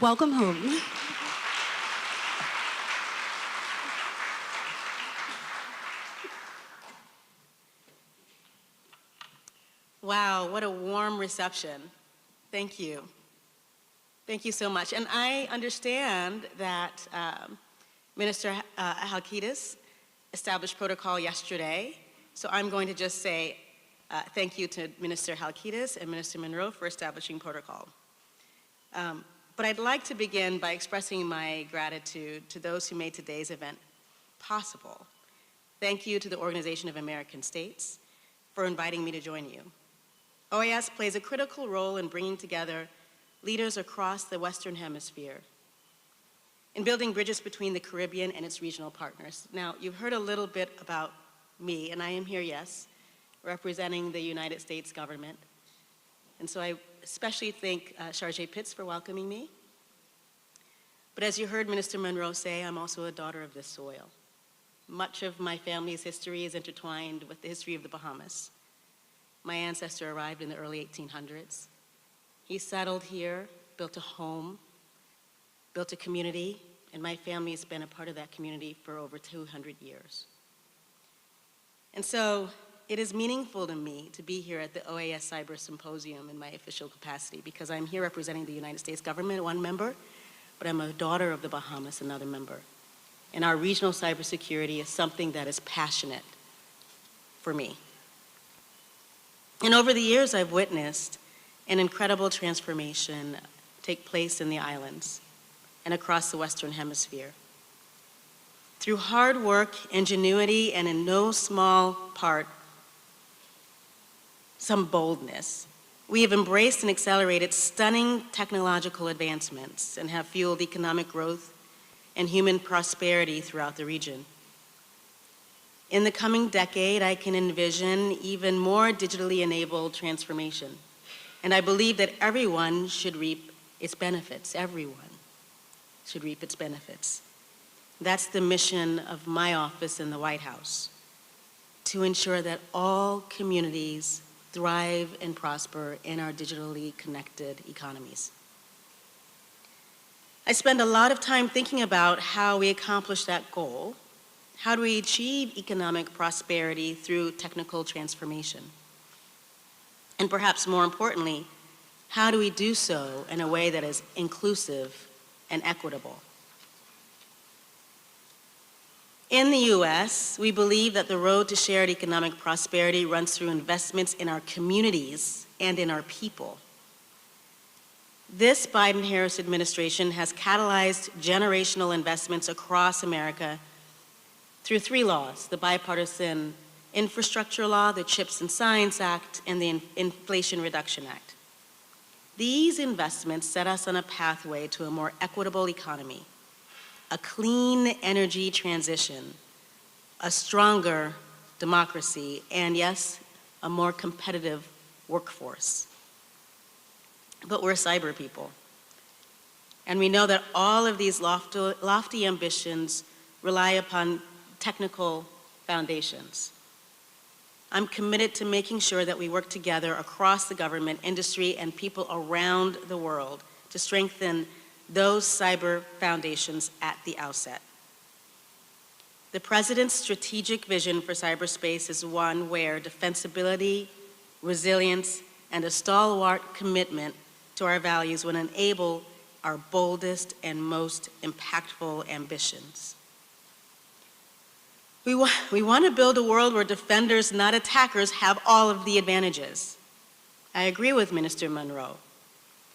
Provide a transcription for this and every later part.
Welcome home. Wow, what a warm reception. Thank you. Thank you so much. And I understand that Minister Halkitis established protocol yesterday, so I'm going to just say thank you to Minister Halkitis and Minister Monroe for establishing protocol. But I'd like to begin by expressing my gratitude to those who made today's event possible. Thank you to the Organization of American States for inviting me to join you. OAS plays a critical role in bringing together leaders across the Western Hemisphere in building bridges between the Caribbean and its regional partners. Now, you've heard a little bit about me, and I am here, yes, representing the United States government. And so I especially thank Chargé Pitts for welcoming me. But as you heard Minister Monroe say, I'm also a daughter of this soil. Much of my family's history is intertwined with the history of the Bahamas. My ancestor arrived in the early 1800s. He settled here, built a home, built a community, and my family has been a part of that community for over 200 years. And so it is meaningful to me to be here at the OAS Cyber Symposium in my official capacity because I'm here representing the United States government, one member, but I'm a daughter of the Bahamas, another member. And our regional cybersecurity is something that is passionate for me. And over the years, I've witnessed an incredible transformation take place in the islands and across the Western Hemisphere. Through hard work, ingenuity, and in no small part, some boldness, we have embraced and accelerated stunning technological advancements and have fueled economic growth and human prosperity throughout the region. In the coming decade, I can envision even more digitally enabled transformation. And I believe that everyone should reap its benefits. Everyone should reap its benefits. That's the mission of my office in the White House, to ensure that all communities thrive and prosper in our digitally connected economies. I spend a lot of time thinking about how we accomplish that goal. How do we achieve economic prosperity through technical transformation? And perhaps more importantly, how do we do so in a way that is inclusive and equitable? In the US, we believe that the road to shared economic prosperity runs through investments in our communities and in our people. This Biden-Harris administration has catalyzed generational investments across America through 3 laws: the Bipartisan Infrastructure Law, the CHIPS and Science Act, and the Inflation Reduction Act. These investments set us on a pathway to a more equitable economy, a clean energy transition, a stronger democracy, and yes, a more competitive workforce. But we're cyber people. And we know that all of these lofty ambitions rely upon technical foundations. I'm committed to making sure that we work together across the government, industry, and people around the world to strengthen those cyber foundations at the outset. The President's strategic vision for cyberspace is one where defensibility, resilience, and a stalwart commitment to our values will enable our boldest and most impactful ambitions. We want to build a world where defenders, not attackers, have all of the advantages. I agree with Minister Monroe.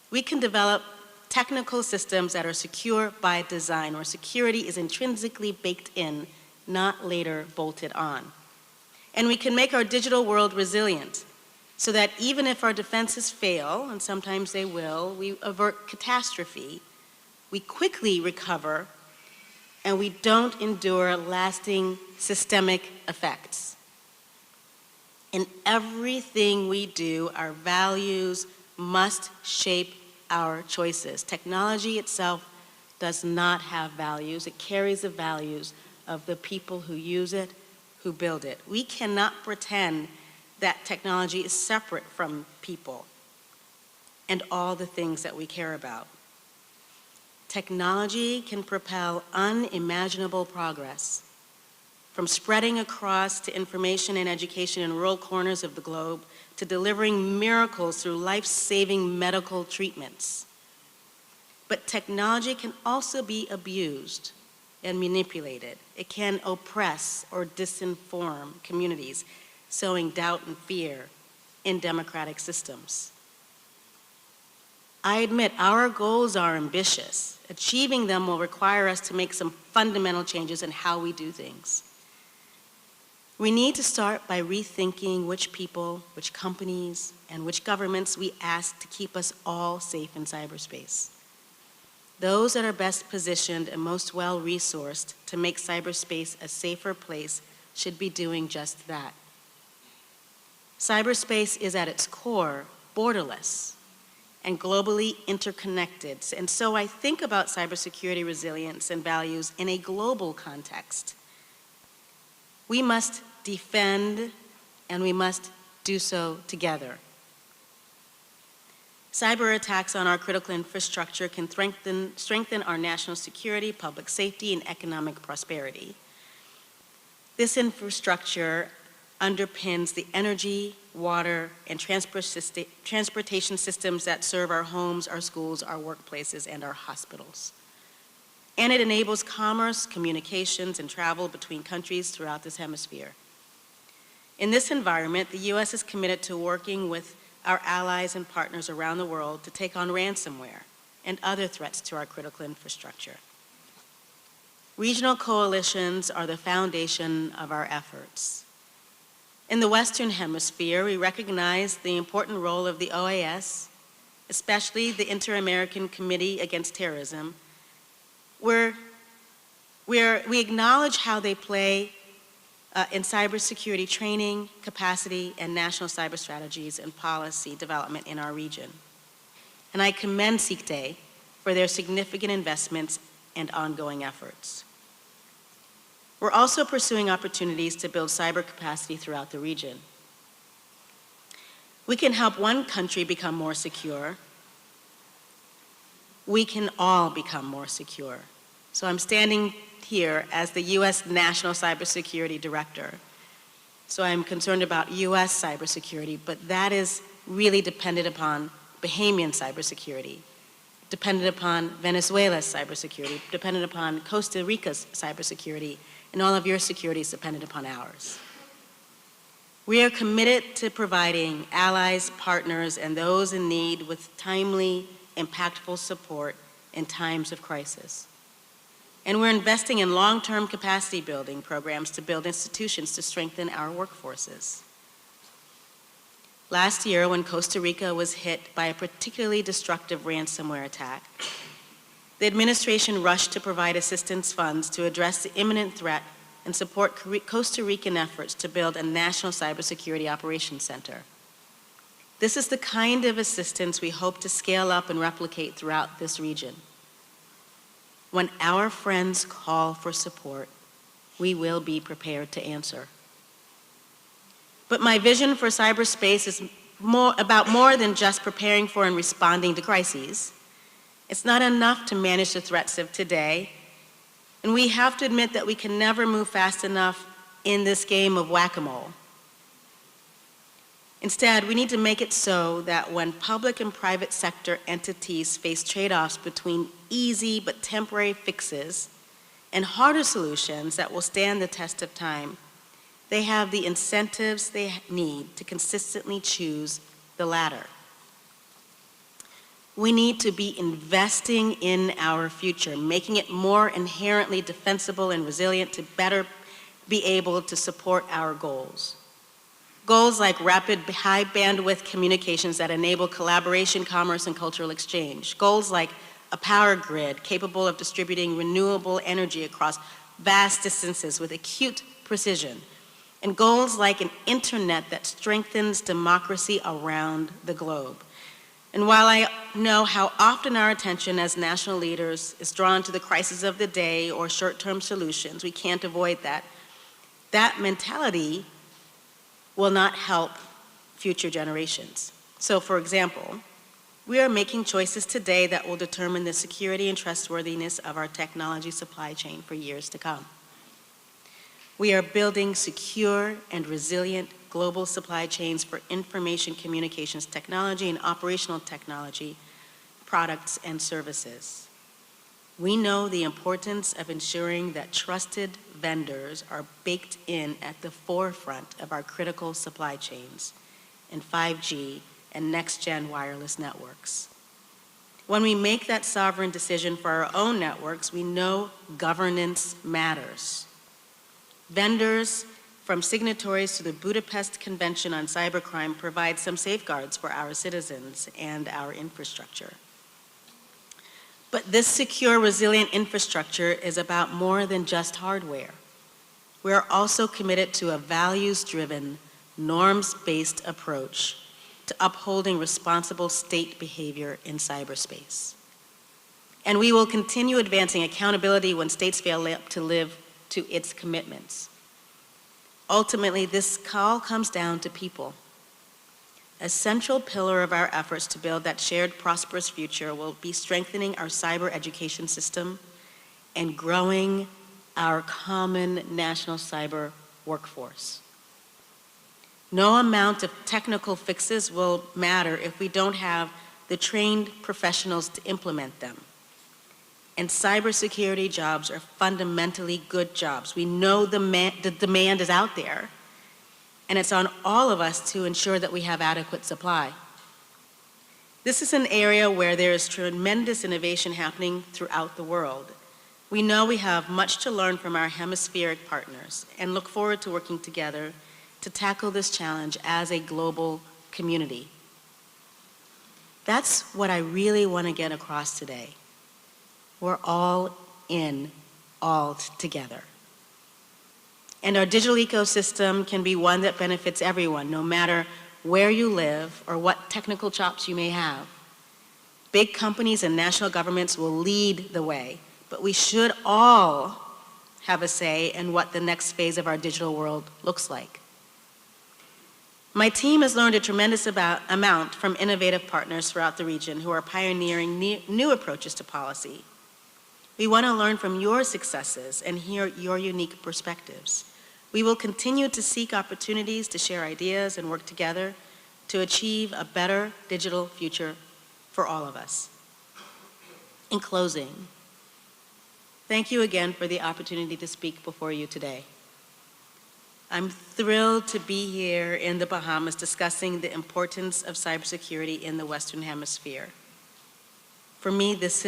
We can develop technical systems that are secure by design, where security is intrinsically baked in, not later bolted on. And we can make our digital world resilient, so that even if our defenses fail, and sometimes they will, we avert catastrophe, we quickly recover, and we don't endure lasting systemic effects. In everything we do, our values must shape our choices. Technology itself does not have values. It carries the values of the people who use it, who build it. We cannot pretend that technology is separate from people and all the things that we care about. Technology can propel unimaginable progress, from spreading across to information and education in rural corners of the globe to delivering miracles through life-saving medical treatments. But technology can also be abused and manipulated. It can oppress or disinform communities, sowing doubt and fear in democratic systems. I admit our goals are ambitious. Achieving them will require us to make some fundamental changes in how we do things. We need to start by rethinking which people, which companies, and which governments we ask to keep us all safe in cyberspace. Those that are best positioned and most well-resourced to make cyberspace a safer place should be doing just that. Cyberspace is at its core borderless and globally interconnected. And so I think about cybersecurity resilience and values in a global context. We must defend, and we must do so together. Cyber attacks on our critical infrastructure can strengthen our national security, public safety, and economic prosperity. This infrastructure underpins the energy, water, and transportation systems that serve our homes, our schools, our workplaces, and our hospitals. And it enables commerce, communications, and travel between countries throughout this hemisphere. In this environment, the U.S. is committed to working with our allies and partners around the world to take on ransomware and other threats to our critical infrastructure. Regional coalitions are the foundation of our efforts. In the Western Hemisphere, we recognize the important role of the OAS, especially the Inter-American Committee Against Terrorism, where we acknowledge how they play in cybersecurity training, capacity, and national cyber strategies and policy development in our region. And I commend SICTE for their significant investments and ongoing efforts. We're also pursuing opportunities to build cyber capacity throughout the region. We can help one country become more secure. We can all become more secure. So I'm standing here as the U.S. National Cybersecurity Director. So I'm concerned about U.S. cybersecurity, but that is really dependent upon Bahamian cybersecurity, dependent upon Venezuela's cybersecurity, dependent upon Costa Rica's cybersecurity, and all of your security is dependent upon ours. We are committed to providing allies, partners, and those in need with timely, impactful support in times of crisis. And we're investing in long-term capacity building programs to build institutions to strengthen our workforces. Last year, when Costa Rica was hit by a particularly destructive ransomware attack, the administration rushed to provide assistance funds to address the imminent threat and support Costa Rican efforts to build a national cybersecurity operations center. This is the kind of assistance we hope to scale up and replicate throughout this region. When our friends call for support, we will be prepared to answer. But my vision for cyberspace is about more than just preparing for and responding to crises. It's not enough to manage the threats of today, and we have to admit that we can never move fast enough in this game of whack-a-mole. Instead, we need to make it so that when public and private sector entities face trade-offs between easy but temporary fixes and harder solutions that will stand the test of time, they have the incentives they need to consistently choose the latter. We need to be investing in our future, making it more inherently defensible and resilient to better be able to support our goals. Goals like rapid, high bandwidth communications that enable collaboration, commerce, and cultural exchange. Goals like a power grid capable of distributing renewable energy across vast distances with acute precision. And goals like an internet that strengthens democracy around the globe. And while I know how often our attention as national leaders is drawn to the crisis of the day or short-term solutions, we can't avoid that. That mentality will not help future generations. So for example, We are making choices today that will determine the security and trustworthiness of our technology supply chain for years to come. We are building secure and resilient global supply chains for information communications technology and operational technology, products and services. We know the importance of ensuring that trusted vendors are baked in at the forefront of our critical supply chains in 5G and next-gen wireless networks. When we make that sovereign decision for our own networks, we know governance matters. Vendors, from signatories to the Budapest Convention on Cybercrime, provide some safeguards for our citizens and our infrastructure. But this secure, resilient infrastructure is about more than just hardware. We are also committed to a values-driven, norms-based approach to upholding responsible state behavior in cyberspace. And we will continue advancing accountability when states fail to live to its commitments. Ultimately, this call comes down to people. A central pillar of our efforts to build that shared prosperous future will be strengthening our cyber education system and growing our common national cyber workforce. No amount of technical fixes will matter if we don't have the trained professionals to implement them. And cybersecurity jobs are fundamentally good jobs. We know the demand is out there, and it's on all of us to ensure that we have adequate supply. This is an area where there is tremendous innovation happening throughout the world. We know we have much to learn from our hemispheric partners and look forward to working together to tackle this challenge as a global community. That's what I really want to get across today. We're all in, all together. And our digital ecosystem can be one that benefits everyone, no matter where you live or what technical chops you may have. Big companies and national governments will lead the way, but we should all have a say in what the next phase of our digital world looks like. My team has learned a tremendous amount from innovative partners throughout the region who are pioneering new approaches to policy. We want to learn from your successes and hear your unique perspectives. We will continue to seek opportunities to share ideas and work together to achieve a better digital future for all of us. In closing, thank you again for the opportunity to speak before you today. I'm thrilled to be here in the Bahamas discussing the importance of cybersecurity in the Western Hemisphere. For me, this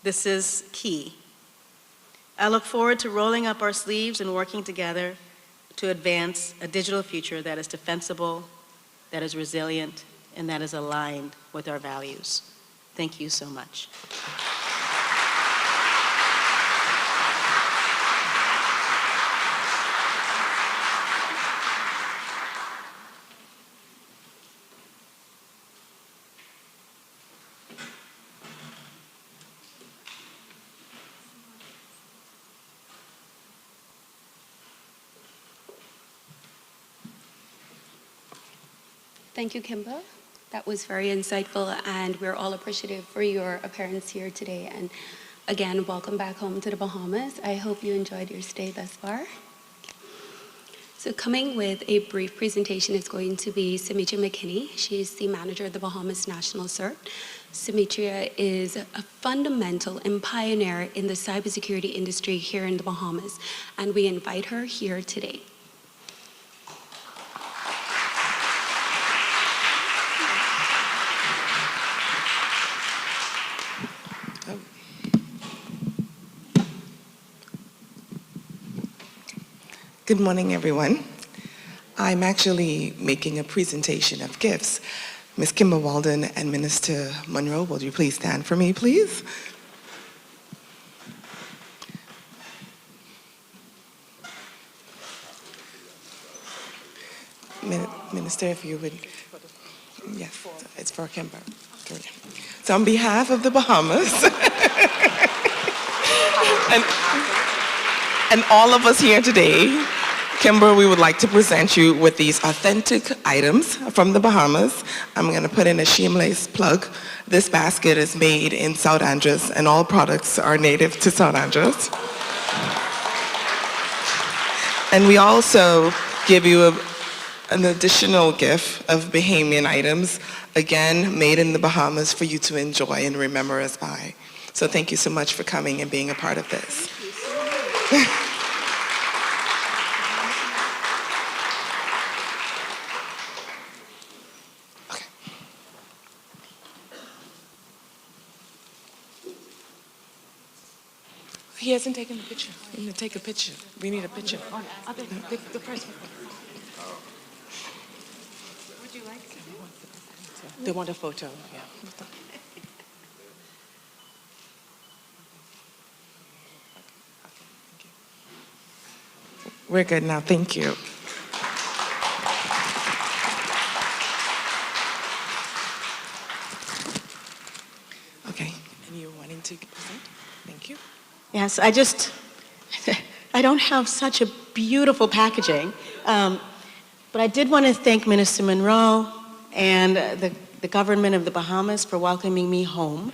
is key. I look forward to rolling up our sleeves and working together to advance a digital future that is defensible, that is resilient, and that is aligned with our values. Thank you so much. Thank you, Kimba. That was very insightful, and we're all appreciative for your appearance here today. And again, welcome back home to the Bahamas. I hope you enjoyed your stay thus far. So coming with a brief presentation is going to be Symmetria McKinney. She's the manager of the Bahamas National CERT. Symmetria is a fundamental and pioneer in the cybersecurity industry here in the Bahamas, and we invite her here today. Good morning, everyone. I'm actually making a presentation of gifts. Ms. Kimber Walden and Minister Monroe, will you please stand for me, please? Minister, if you would. Yes, it's for Kimber. So on behalf of the Bahamas, and all of us here today, Kimber, we would like to present you with these authentic items from the Bahamas. I'm going to put in a shameless plug. This basket is made in South Andros, and all products are native to South Andros. And we also give you an additional gift of Bahamian items, again, made in the Bahamas for you to enjoy and remember us by. So thank you so much for coming and being a part of this. Okay. He hasn't taken a picture. We need to take a picture. We need a picture. The first one. Would you like to? They want a photo, yeah. We're good now, thank you. Okay, and you're wanting to present? Thank you. Yes, I don't have such a beautiful packaging, but I did want to thank Minister Monroe and the government of the Bahamas for welcoming me home.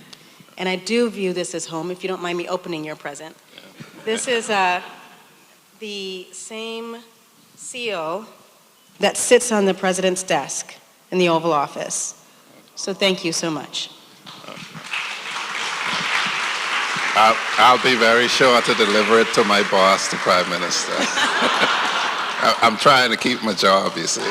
And I do view this as home, if you don't mind me opening your present. This is the same seal that sits on the president's desk in the Oval Office. So thank you so much. I'll be very sure to deliver it to my boss, the Prime Minister. I'm trying to keep my job, you see.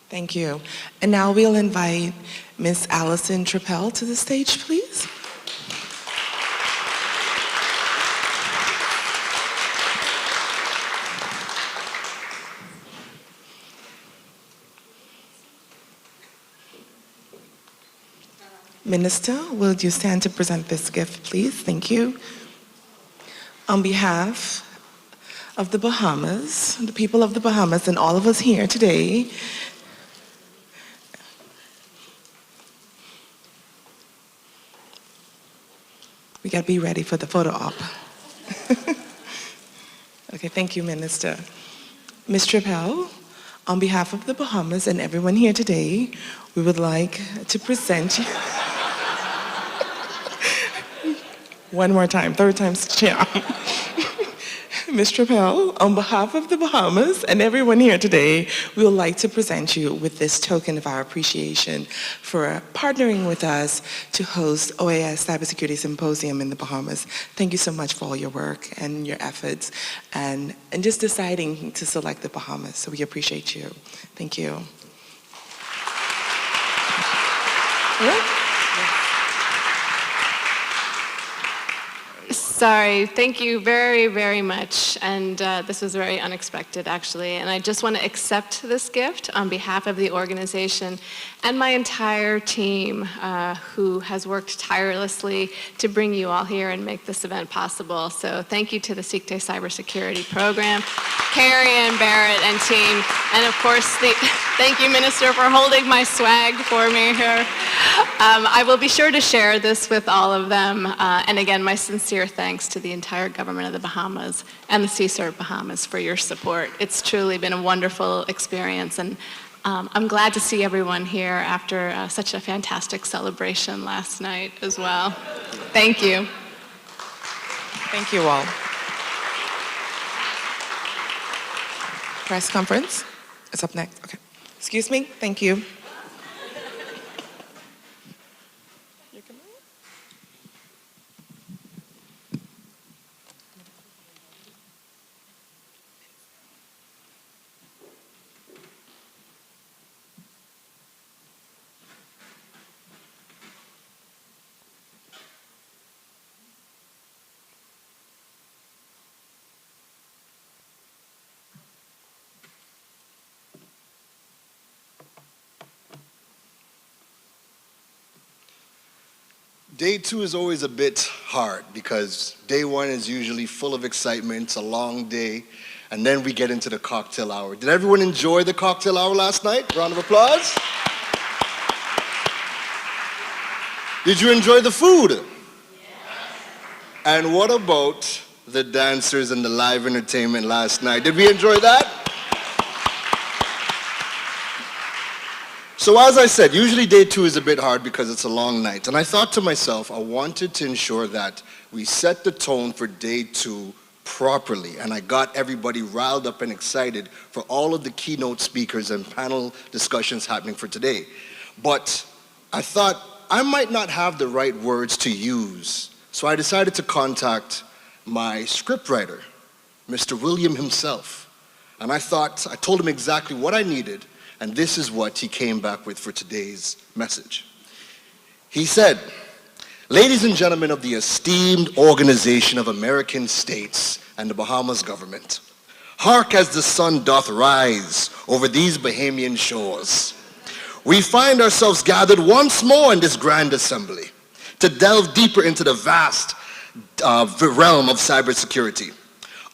Thank you. And now we'll invite Ms. Allison Trappell to the stage, please. Minister, will you stand to present this gift, please? Thank you. On behalf of the Bahamas, the people of the Bahamas, and all of us here today, we got to be ready for the photo op. Okay, thank you, Minister. Ms. Trappell, on behalf of the Bahamas and everyone here today, we would like to present you. One more time, third time's the charm. Ms. Trappell, on behalf of the Bahamas and everyone here today, we would like to present you with this token of our appreciation for partnering with us to host OAS Cybersecurity Symposium in the Bahamas. Thank you so much for all your work and your efforts and just deciding to select the Bahamas. So we appreciate you. Thank you. Yeah? Sorry, thank you very, very much. And this was very unexpected, actually. And I just want to accept this gift on behalf of the organization and my entire team who has worked tirelessly to bring you all here and make this event possible. So thank you to the Sikh Cybersecurity Program, Carrie and Barrett and team. And of course, thank you, Minister, for holding my swag for me here. I will be sure to share this with all of them. And again, my sincere thanks to the entire government of the Bahamas and the CSERT Bahamas for your support. It's truly been a wonderful experience, and I'm glad to see everyone here after such a fantastic celebration last night as well. Thank you. Thank you all. Press conference is up next. Okay. Excuse me. Thank you. Day two is always a bit hard because day one is usually full of excitement. It's a long day. and then we get into the cocktail hour. Did everyone enjoy the cocktail hour last night? Round of applause. Did you enjoy the food? Yes. And what about the dancers and the live entertainment last night? Did we enjoy that? So as I said, usually day 2 is a bit hard because it's a long night. And I thought to myself, I wanted to ensure that we set the tone for day 2 properly. And I got everybody riled up and excited for all of the keynote speakers and panel discussions happening for today. But I thought I might not have the right words to use. So I decided to contact my scriptwriter, Mr. William himself. And I told him exactly what I needed. And this is what he came back with for today's message. He said, "Ladies and gentlemen of the esteemed Organization of American States and the Bahamas government, hark as the sun doth rise over these Bahamian shores. We find ourselves gathered once more in this grand assembly to delve deeper into the vast realm of cybersecurity.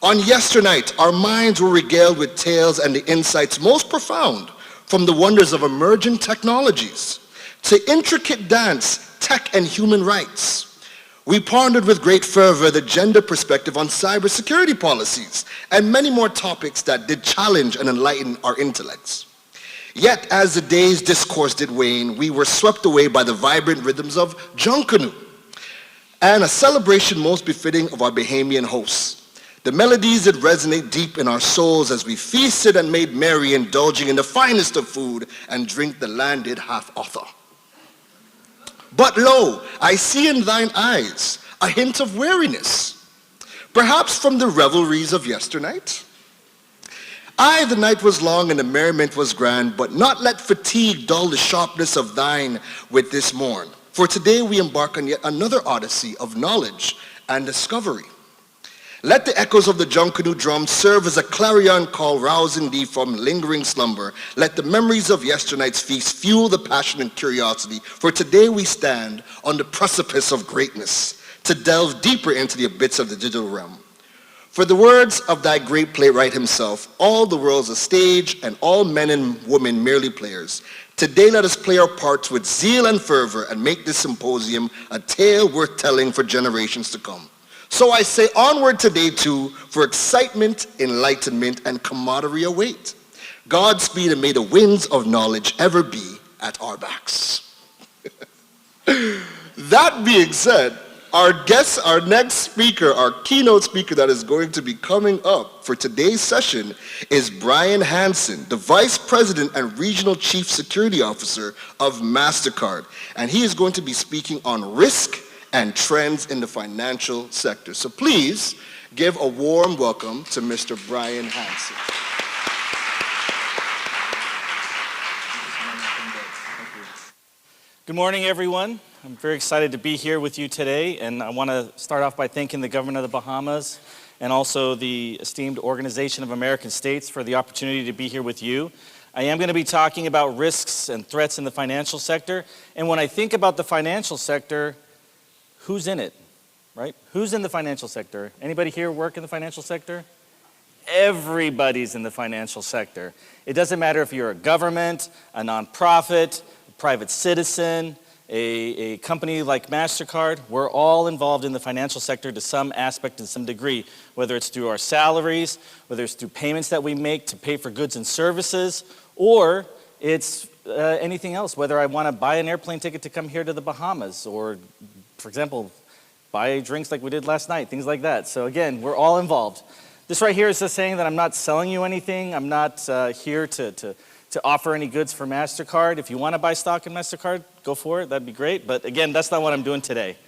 On yesternight, our minds were regaled with tales and the insights most profound from the wonders of emerging technologies to intricate dance, tech, and human rights. We pondered with great fervor the gender perspective on cybersecurity policies and many more topics that did challenge and enlighten our intellects. Yet, as the day's discourse did wane, we were swept away by the vibrant rhythms of Junkanoo, and a celebration most befitting of our Bahamian hosts. The melodies that resonate deep in our souls as we feasted and made merry, indulging in the finest of food and drink the landed half-author. But lo, I see in thine eyes a hint of weariness, perhaps from the revelries of yesternight. Aye, the night was long and the merriment was grand, but not let fatigue dull the sharpness of thine wit this morn. For today we embark on yet another odyssey of knowledge and discovery. Let the echoes of the Junkanoo drum serve as a clarion call rousing thee from lingering slumber. Let the memories of yesternight's feast fuel the passion and curiosity. For today we stand on the precipice of greatness to delve deeper into the abyss of the digital realm. For the words of thy great playwright himself, all the world's a stage and all men and women merely players. Today let us play our parts with zeal and fervor and make this symposium a tale worth telling for generations to come. So I say onward today too, for excitement, enlightenment, and camaraderie await. Godspeed, and may the winds of knowledge ever be at our backs." That being said, our next speaker, our keynote speaker that is going to be coming up for today's session is Brian Hansen, the Vice President and Regional Chief Security Officer of MasterCard. And he is going to be speaking on risk and trends in the financial sector. So please give a warm welcome to Mr. Brian Hansen. Good morning, everyone. I'm very excited to be here with you today, and I want to start off by thanking the government of the Bahamas and also the esteemed Organization of American States for the opportunity to be here with you. I am going to be talking about risks and threats in the financial sector, and when I think about the financial sector, who's in it, right? Who's in the financial sector? Anybody here work in the financial sector? Everybody's in the financial sector. It doesn't matter if you're a government, a nonprofit, a private citizen, a company like MasterCard. We're all involved in the financial sector to some aspect and some degree, whether it's through our salaries, whether it's through payments that we make to pay for goods and services, or it's anything else, whether I want to buy an airplane ticket to come here to the Bahamas, or for example, buy drinks like we did last night, things like that. So again, we're all involved. This right here is just saying that I'm not selling you anything. I'm not here to offer any goods for MasterCard. If you want to buy stock in MasterCard, go for it. That'd be great. But again, that's not what I'm doing today.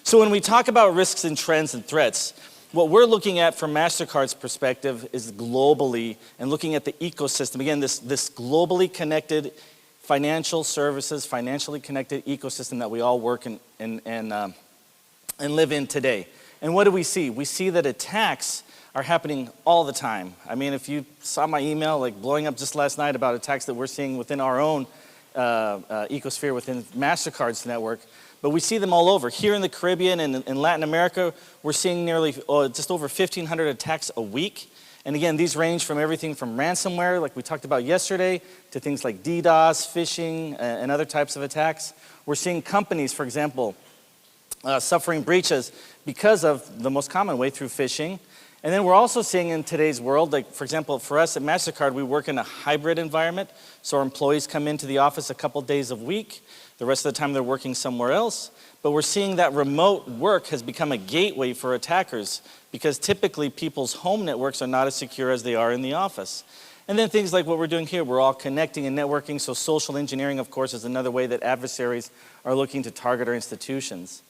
So when we talk about risks and trends and threats, what we're looking at from MasterCard's perspective is globally and looking at the ecosystem. Again, this globally connected financial services, financially connected ecosystem that we all work in and live in today. And what do we see? We see that attacks are happening all the time. I mean, if you saw my email like blowing up just last night about attacks that we're seeing within our own ecosphere within MasterCard's network, but we see them all over. Here in the Caribbean and in Latin America, we're seeing nearly just over 1,500 attacks a week. And again, these range from everything from ransomware, like we talked about yesterday, to things like DDoS, phishing, and other types of attacks. We're seeing companies, for example, suffering breaches because of the most common way, through phishing. And then we're also seeing in today's world, like for example, for us at MasterCard, we work in a hybrid environment. So our employees come into the office a couple days a week. The rest of the time they're working somewhere else. But we're seeing that remote work has become a gateway for attackers, because typically people's home networks are not as secure as they are in the office. And then things like what we're doing here, we're all connecting and networking. So social engineering, of course, is another way that adversaries are looking to target our institutions.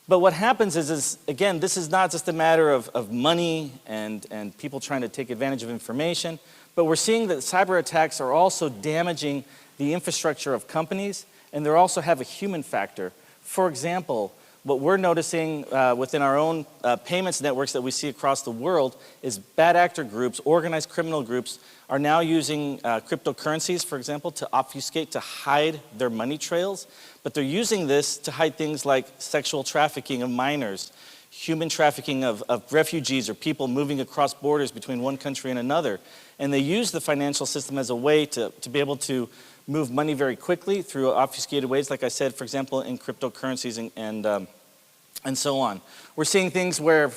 But what happens is again, this is not just a matter of money and people trying to take advantage of information, but we're seeing that cyber attacks are also damaging the infrastructure of companies, and they also have a human factor. For example, what we're noticing within our own payments networks that we see across the world is bad actor groups, organized criminal groups, are now using cryptocurrencies, for example, to obfuscate, to hide their money trails. But they're using this to hide things like sexual trafficking of minors, human trafficking of refugees or people moving across borders between one country and another. And they use the financial system as a way to be able to move money very quickly through obfuscated ways, like I said, for example, in cryptocurrencies and so on. We're seeing things where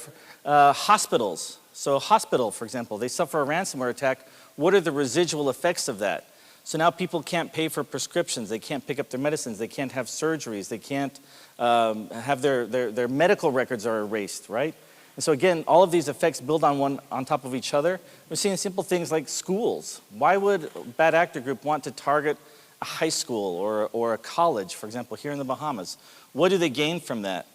hospitals, so a hospital, for example, they suffer a ransomware attack. What are the residual effects of that? So now people can't pay for prescriptions, they can't pick up their medicines, they can't have surgeries, they can't have their medical records are erased, right? And so again, all of these effects build on top of each other. We're seeing simple things like schools. Why would a bad actor group want to target a high school or a college, for example, here in the Bahamas? What do they gain from that?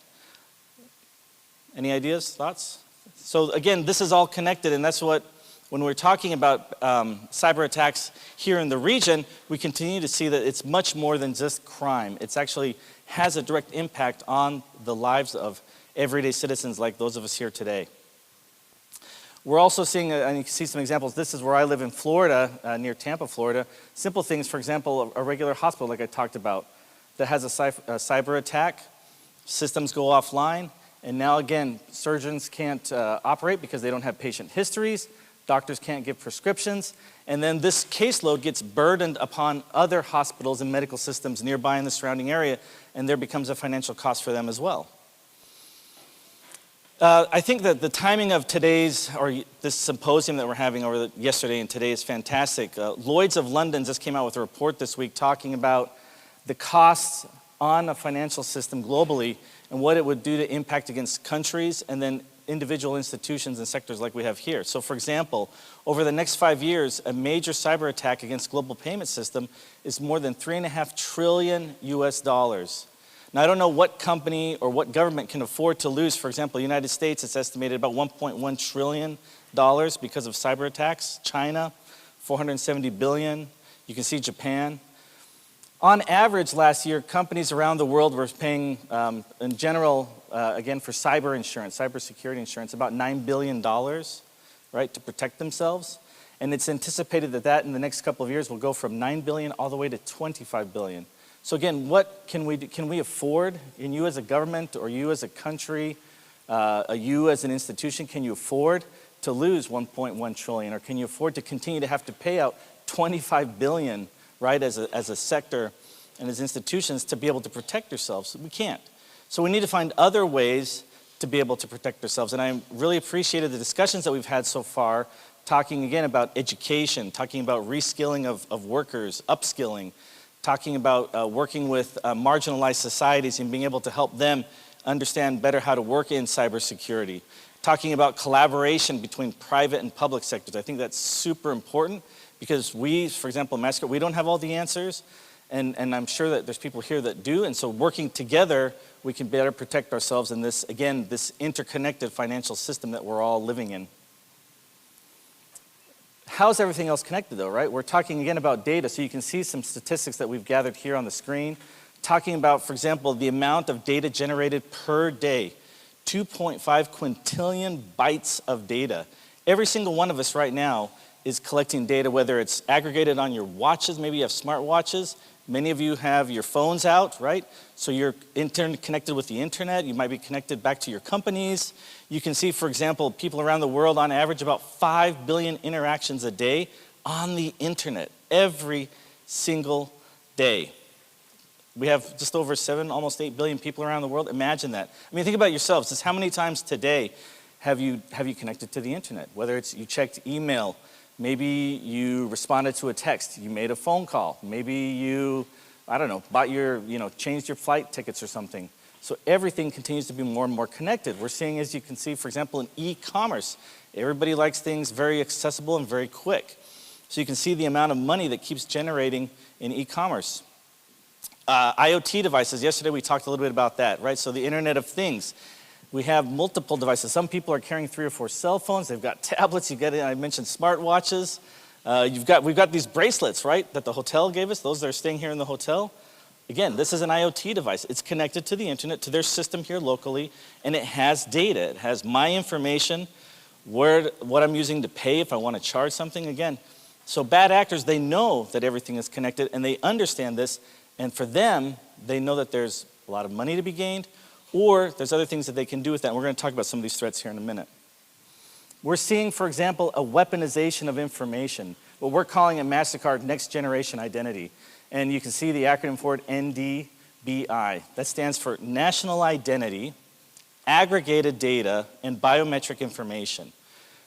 Any ideas, thoughts? So again, this is all connected, and that's what, when we're talking about cyber attacks here in the region, we continue to see that it's much more than just crime. It's actually has a direct impact on the lives of everyday citizens like those of us here today. We're also seeing, and you can see some examples, this is where I live in Florida, near Tampa, Florida. Simple things, for example, a regular hospital like I talked about that has a cyber attack, systems go offline, and now again, surgeons can't operate because they don't have patient histories, doctors can't give prescriptions, and then this caseload gets burdened upon other hospitals and medical systems nearby in the surrounding area, and there becomes a financial cost for them as well. I think that the timing of today's, or this symposium that we're having over yesterday and today is fantastic. Lloyd's of London just came out with a report this week talking about the costs on a financial system globally and what it would do to impact against countries and then individual institutions and sectors like we have here. So for example, over the next 5 years, a major cyber attack against global payment system is more than $3.5 trillion US. Now, I don't know what company or what government can afford to lose. For example, the United States, it's estimated about $1.1 trillion because of cyber attacks. China, $470 billion. You can see Japan. On average, last year, companies around the world were paying, in general, again, for cyber insurance, cybersecurity insurance, about $9 billion, right, to protect themselves. And it's anticipated that in the next couple of years will go from $9 billion all the way to $25 billion. So again, what can we do? Can we afford, and you as a government or you as a country, you as an institution, can you afford to lose 1.1 trillion, or can you afford to continue to have to pay out 25 billion, right, as a sector and as institutions to be able to protect yourselves? We can't. So we need to find other ways to be able to protect ourselves. And I really appreciated the discussions that we've had so far, talking again about education, talking about reskilling of workers, upskilling, talking about working with marginalized societies and being able to help them understand better how to work in cybersecurity. Talking about collaboration between private and public sectors. I think that's super important because we, for example, MasterCard, we don't have all the answers, and I'm sure that there's people here that do, and so working together, we can better protect ourselves in this, again, this interconnected financial system that we're all living in. How's everything else connected though, right? We're talking again about data, so you can see some statistics that we've gathered here on the screen, talking about, for example, the amount of data generated per day, 2.5 quintillion bytes of data. Every single one of us right now is collecting data, whether it's aggregated on your watches, maybe you have smart watches, Many of you have your phones out, right? So you're connected with the internet. You might be connected back to your companies. You can see, for example, people around the world on average about 5 billion interactions a day on the internet, every single day. We have just over 7, almost 8 billion people around the world. Imagine that. I mean, think about yourselves. Just how many times today have you connected to the internet? Whether it's you checked email, maybe you responded to a text, you made a phone call, maybe you, I don't know, changed your flight tickets or something. So everything continues to be more and more connected. We're seeing, as you can see, for example, in e-commerce, everybody likes things very accessible and very quick. So you can see the amount of money that keeps generating in e-commerce. IoT devices, yesterday we talked a little bit about that, right? So the Internet of Things. We have multiple devices. Some people are carrying 3 or 4 cell phones. They've got tablets. I mentioned smartwatches. We've got these bracelets, right, that the hotel gave us, those that are staying here in the hotel. Again, this is an IoT device. It's connected to the internet, to their system here locally, and it has data. It has my information, what I'm using to pay if I want to charge something. Again, so bad actors, they know that everything is connected, and they understand this. And for them, they know that there's a lot of money to be gained, or there's other things that they can do with that. And we're going to talk about some of these threats here in a minute. We're seeing, for example, a weaponization of information, what we're calling a MasterCard Next Generation Identity. And you can see the acronym for it, NDBI. That stands for National Identity, Aggregated Data, and Biometric Information.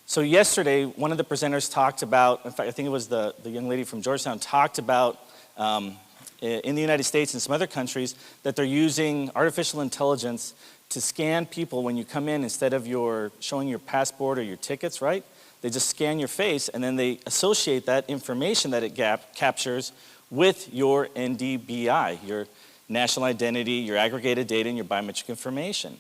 So yesterday, one of the presenters talked about, in fact, I think it was the young lady from Georgetown, talked about in the United States and some other countries that they're using artificial intelligence to scan people when you come in instead of showing your passport or your tickets, right? They just scan your face and then they associate that information that it captures with your NDBI, your national identity, your aggregated data, and your biometric information.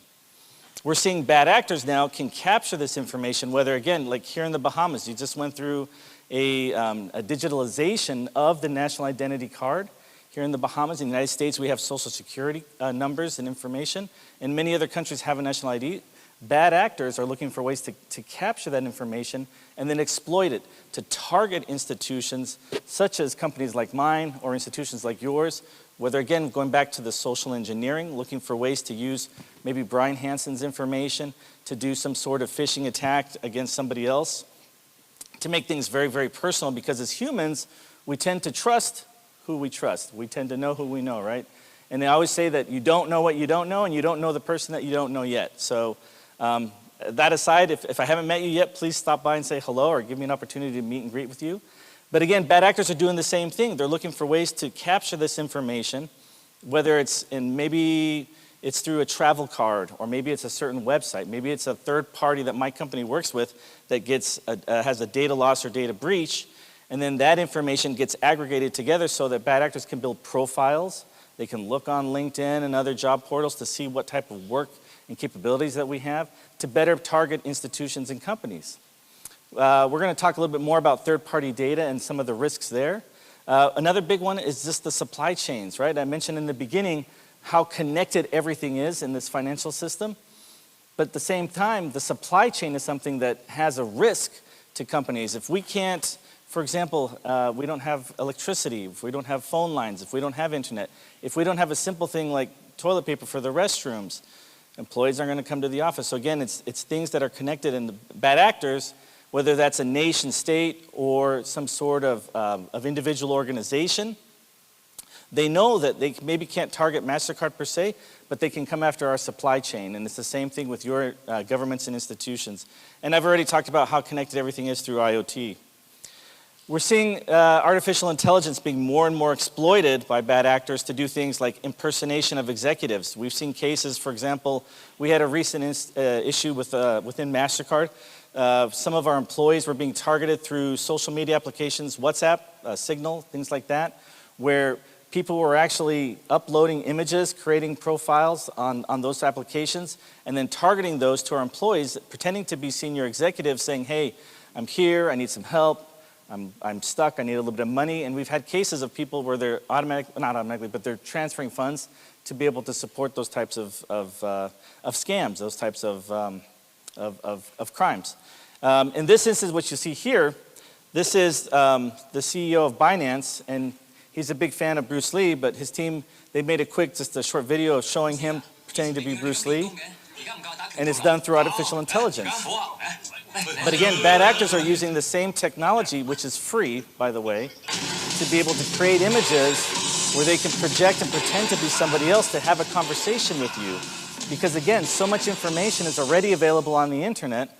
We're seeing bad actors now can capture this information, whether, again, like here in the Bahamas, you just went through a digitalization of the national identity card. Here in the Bahamas, in the United States, we have social security numbers and information, and many other countries have a national ID. Bad actors are looking for ways to capture that information and then exploit it to target institutions such as companies like mine or institutions like yours, whether, again, going back to the social engineering, looking for ways to use maybe Brian Hansen's information to do some sort of phishing attack against somebody else, to make things very, very personal, because as humans, we tend to trust who we trust. We tend to know who we know, right? And they always say that you don't know what you don't know, and you don't know the person that you don't know yet. So that aside, if I haven't met you yet, please stop by and say hello or give me an opportunity to meet and greet with you. But again, bad actors are doing the same thing. They're looking for ways to capture this information, whether maybe it's through a travel card, or maybe it's a certain website, maybe it's a third party that my company works with that has a data loss or data breach, and then that information gets aggregated together so that bad actors can build profiles. They can look on LinkedIn and other job portals to see what type of work and capabilities that we have to better target institutions and companies. We're going to talk a little bit more about third-party data and some of the risks there. Another big one is just the supply chains, right? I mentioned in the beginning how connected everything is in this financial system. But at the same time, the supply chain is something that has a risk to companies. If we can't, for example, we don't have electricity, if we don't have phone lines, if we don't have internet, if we don't have a simple thing like toilet paper for the restrooms, employees aren't going to come to the office. So again, it's things that are connected, and the bad actors, whether that's a nation state or some sort of individual organization, they know that they maybe can't target MasterCard per se, but they can come after our supply chain. And it's the same thing with your governments and institutions. And I've already talked about how connected everything is through IoT. We're seeing artificial intelligence being more and more exploited by bad actors to do things like impersonation of executives. We've seen cases, for example, we had a recent issue within MasterCard. Some of our employees were being targeted through social media applications, WhatsApp, Signal, things like that, where people were actually uploading images, creating profiles on those applications, and then targeting those to our employees, pretending to be senior executives, saying, hey, I'm here, I need some help, I'm stuck, I need a little bit of money. And we've had cases of people where they're they're transferring funds to be able to support those types of scams, those types of crimes. In this instance, what you see here, this is the CEO of Binance, and He's a big fan of Bruce Lee, but his team, they made just a short video of showing him pretending to be Bruce Lee, and it's done through artificial intelligence. But again, bad actors are using the same technology, which is free, by the way, to be able to create images where they can project and pretend to be somebody else to have a conversation with you. Because again, so much information is already available on the internet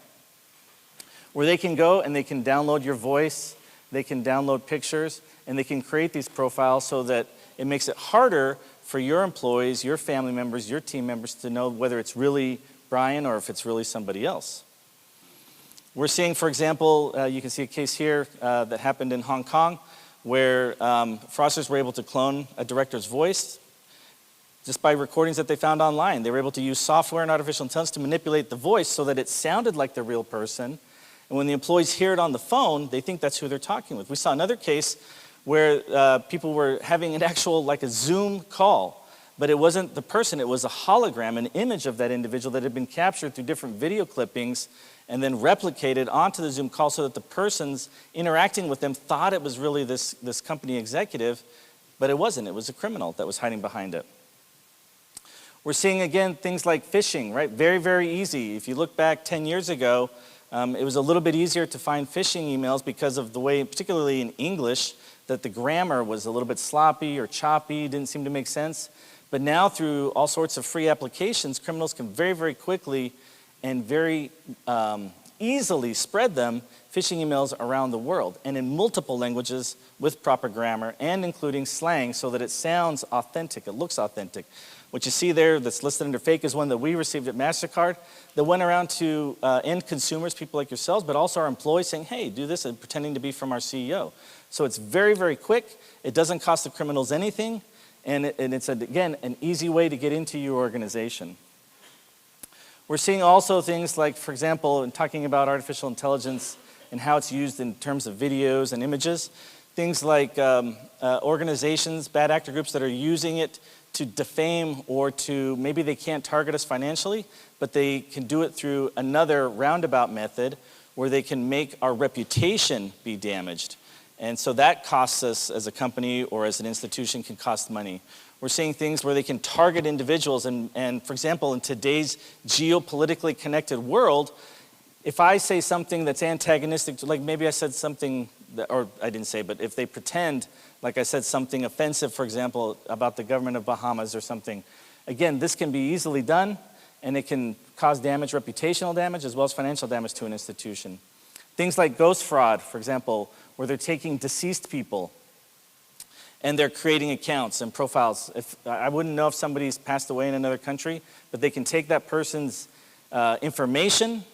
where they can go and they can download your voice, they can download pictures, and they can create these profiles so that it makes it harder for your employees, your family members, your team members to know whether it's really Brian or if it's really somebody else. We're seeing, for example, you can see a case here that happened in Hong Kong where fraudsters were able to clone a director's voice just by recordings that they found online. They were able to use software and artificial intelligence to manipulate the voice so that it sounded like the real person. And when the employees hear it on the phone, they think that's who they're talking with. We saw another case where people were having an actual, like a Zoom call, but it wasn't the person, it was a hologram, an image of that individual that had been captured through different video clippings and then replicated onto the Zoom call so that the persons interacting with them thought it was really this company executive, but it wasn't. It was a criminal that was hiding behind it. We're seeing, again, things like phishing, right? Very, very easy. If you look back 10 years ago, it was a little bit easier to find phishing emails because of the way, particularly in English, that the grammar was a little bit sloppy or choppy, didn't seem to make sense. But now through all sorts of free applications, criminals can very, very quickly and very easily spread them, phishing emails around the world and in multiple languages with proper grammar and including slang so that it sounds authentic, it looks authentic. What you see there that's listed under fake is one that we received at MasterCard that went around to end consumers, people like yourselves, but also our employees saying, hey, do this, and pretending to be from our CEO. So it's very, very quick. It doesn't cost the criminals anything. And it's, again, an easy way to get into your organization. We're seeing also things like, for example, in talking about artificial intelligence and how it's used in terms of videos and images, things like organizations, bad actor groups that are using it to defame or to, maybe they can't target us financially, but they can do it through another roundabout method where they can make our reputation be damaged. And so that costs us as a company or as an institution, can cost money. We're seeing things where they can target individuals and for example, in today's geopolitically connected world, if I say something that's antagonistic, like maybe I said something, or I didn't say, but if they pretend like I said something offensive, for example, about the government of Bahamas or something, again, this can be easily done and it can cause damage, reputational damage, as well as financial damage to an institution. Things like ghost fraud, for example, where they're taking deceased people and they're creating accounts and profiles. I wouldn't know if somebody's passed away in another country, but they can take that person's information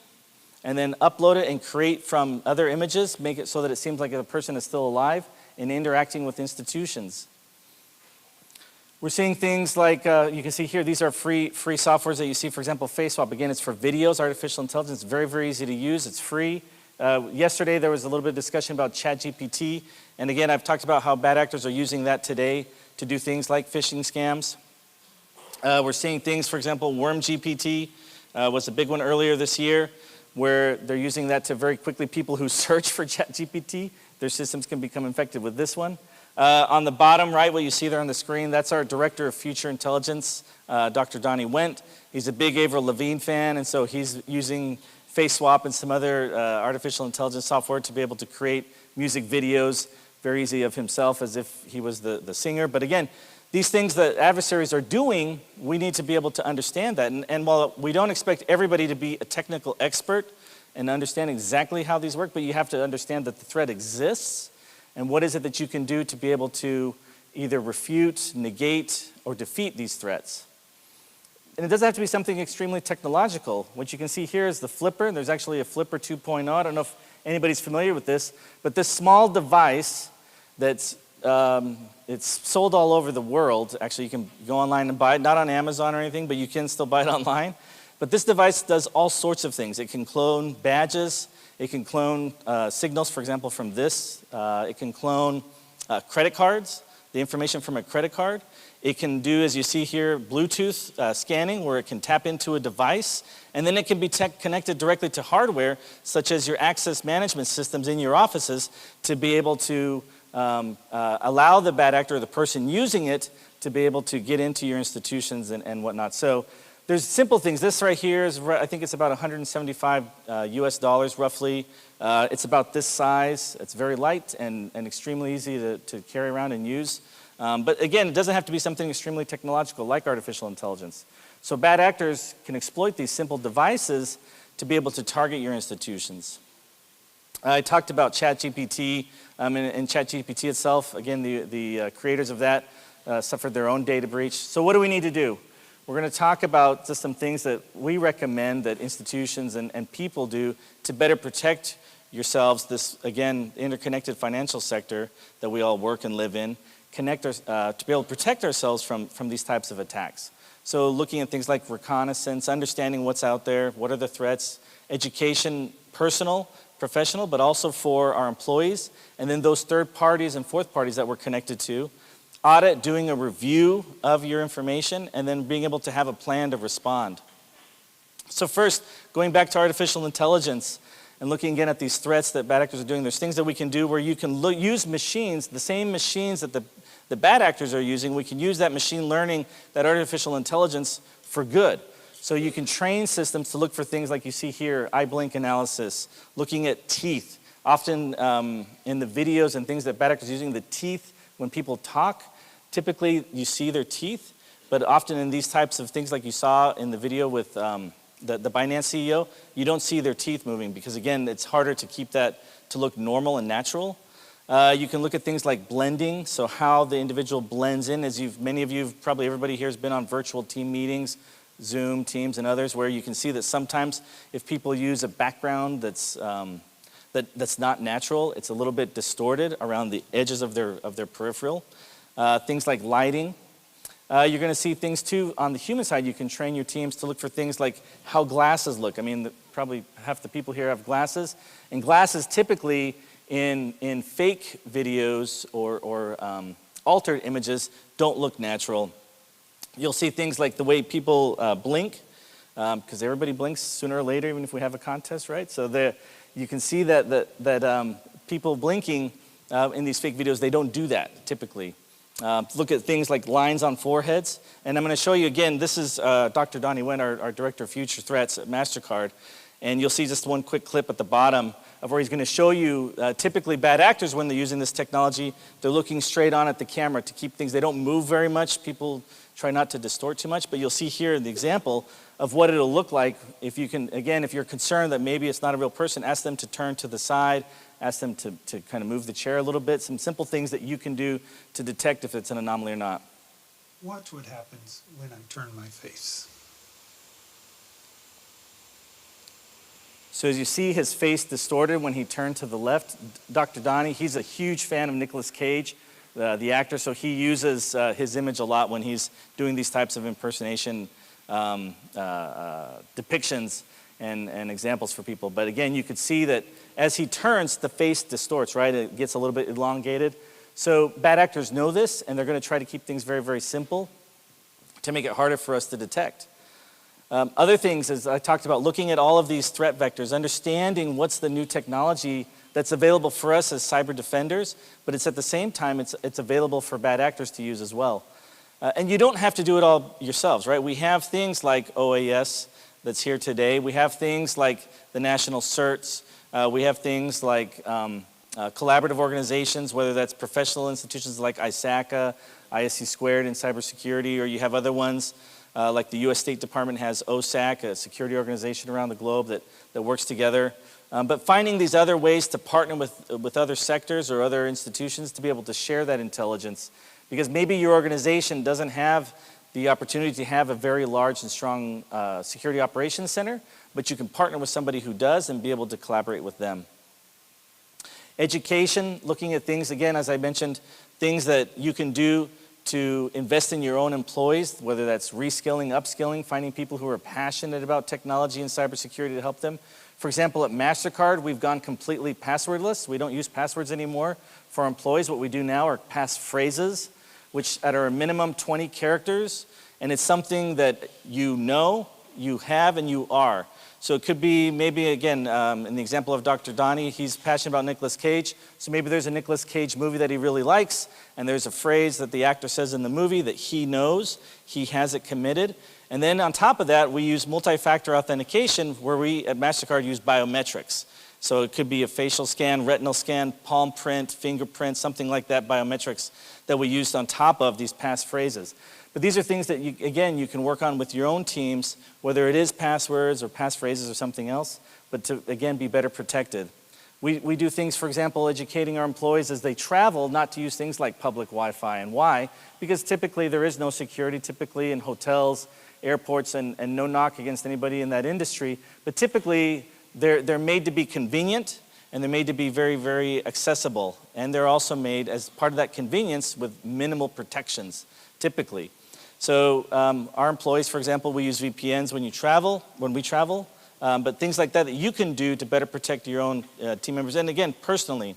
and then upload it and create from other images, make it so that it seems like the person is still alive and interacting with institutions. We're seeing things like, you can see here, these are free softwares that you see, for example, FaceSwap. Again, it's for videos, artificial intelligence, very, very easy to use, it's free. Yesterday there was a little bit of discussion about ChatGPT, and again I've talked about how bad actors are using that today to do things like phishing scams. We're seeing things, for example, WormGPT was a big one earlier this year, where they're using that to very quickly, people who search for ChatGPT, their systems can become infected with this one. On the bottom right, what you see there on the screen, that's our Director of Future Intelligence, Dr. Donnie Wendt. He's a big Avril Lavigne fan, and so he's using FaceSwap and some other artificial intelligence software to be able to create music videos, very easy of himself as if he was the singer. But again, these things that adversaries are doing, we need to be able to understand that. And while we don't expect everybody to be a technical expert and understand exactly how these work, but you have to understand that the threat exists and what is it that you can do to be able to either refute, negate, or defeat these threats. And it doesn't have to be something extremely technological. What you can see here is the Flipper. There's actually a Flipper 2.0. I don't know if anybody's familiar with this, but this small device that's it's sold all over the world. Actually, you can go online and buy it, not on Amazon or anything, but you can still buy it online. But this device does all sorts of things. It can clone badges. It can clone signals, for example, from this. It can clone credit cards, the information from a credit card. It can do, as you see here, Bluetooth scanning, where it can tap into a device, and then it can be connected directly to hardware, such as your access management systems in your offices, to be able to allow the bad actor or the person using it to be able to get into your institutions and whatnot. So there's simple things. This right here is, I think it's about 175 US dollars roughly. It's about this size. It's very light and extremely easy to carry around and use. But again, it doesn't have to be something extremely technological like artificial intelligence. So bad actors can exploit these simple devices to be able to target your institutions. I talked about ChatGPT, and ChatGPT itself, again, the creators of that suffered their own data breach. So what do we need to do? We're going to talk about just some things that we recommend that institutions and people do to better protect yourselves, this, again, interconnected financial sector that we all work and live in, to be able to protect ourselves from these types of attacks. So looking at things like reconnaissance, understanding what's out there, what are the threats, education, personal, professional, but also for our employees, and then those third parties and fourth parties that we're connected to. Audit, doing a review of your information, and then being able to have a plan to respond. So first, going back to artificial intelligence and looking again at these threats that bad actors are doing, there's things that we can do where you can use machines, the same machines that the bad actors are using. We can use that machine learning, that artificial intelligence for good. So you can train systems to look for things like you see here, eye blink analysis, looking at teeth. Often in the videos and things that bad actors are using, the teeth, when people talk, typically you see their teeth, but often in these types of things like you saw in the video with the Binance CEO, you don't see their teeth moving because again, it's harder to keep that to look normal and natural. You can look at things like blending, so how the individual blends in. As many of you, probably everybody here has been on virtual team meetings, Zoom, Teams, and others, where you can see that sometimes if people use a background that's not natural, it's a little bit distorted around the edges of their peripheral. Things like lighting. You're going to see things too on the human side. You can train your teams to look for things like how glasses look. I mean, probably half the people here have glasses, and glasses typically in fake videos or altered images don't look natural. You'll see things like the way people blink, because everybody blinks sooner or later, even if we have a contest, right? So you can see that people blinking in these fake videos, they don't do that typically. Look at things like lines on foreheads. And I'm going to show you again, this is Dr. Donnie Wen, our Director of Future Threats at MasterCard. And you'll see just one quick clip at the bottom of where he's going to show you typically bad actors when they're using this technology, they're looking straight on at the camera to keep things, they don't move very much. People try not to distort too much, but you'll see here the example of what it'll look like if you can, again, if you're concerned that maybe it's not a real person, ask them to turn to the side, ask them to kind of move the chair a little bit, some simple things that you can do to detect if it's an anomaly or not. Watch what happens when I turn my face. So as you see his face distorted when he turned to the left, Dr. Donnie, he's a huge fan of Nicolas Cage, the actor, so he uses his image a lot when he's doing these types of impersonation depictions and examples for people. But again, you could see that as he turns, the face distorts, right? It gets a little bit elongated. So bad actors know this, and they're going to try to keep things very, very simple to make it harder for us to detect. Other things, as I talked about, looking at all of these threat vectors, understanding what's the new technology that's available for us as cyber defenders, but it's at the same time, it's available for bad actors to use as well. And you don't have to do it all yourselves, right? We have things like OAS that's here today. We have things like the national certs. We have things like collaborative organizations, whether that's professional institutions like ISACA, ISC Squared in cybersecurity, or you have other ones like the U.S. State Department has OSAC, a security organization around the globe that works together. But finding these other ways to partner with other sectors or other institutions to be able to share that intelligence, because maybe your organization doesn't have the opportunity to have a very large and strong security operations center, but you can partner with somebody who does and be able to collaborate with them. Education, looking at things, again, as I mentioned, things that you can do to invest in your own employees, whether that's reskilling, upskilling, finding people who are passionate about technology and cybersecurity to help them. For example, at MasterCard, we've gone completely passwordless. We don't use passwords anymore for our employees. What we do now are passphrases, which are a minimum 20 characters, and it's something that you know, you have, and you are. So it could be maybe, again, in the example of Dr. Donnie, he's passionate about Nicolas Cage. So maybe there's a Nicolas Cage movie that he really likes, and there's a phrase that the actor says in the movie that he knows, he has it committed. And then on top of that, we use multi-factor authentication where we at MasterCard use biometrics. So it could be a facial scan, retinal scan, palm print, fingerprint, something like that, biometrics that we used on top of these past phrases. But these are things that, you can work on with your own teams, whether it is passwords or passphrases or something else, but to, again, be better protected. We do things, for example, educating our employees as they travel not to use things like public Wi-Fi. And why? Because typically there is no security, typically in hotels, airports, and no knock against anybody in that industry. But typically they're made to be convenient, and they're made to be very, very accessible. And they're also made as part of that convenience with minimal protections, typically. So our employees, for example, we use VPNs when we travel, but things like that you can do to better protect your own team members, and again, personally,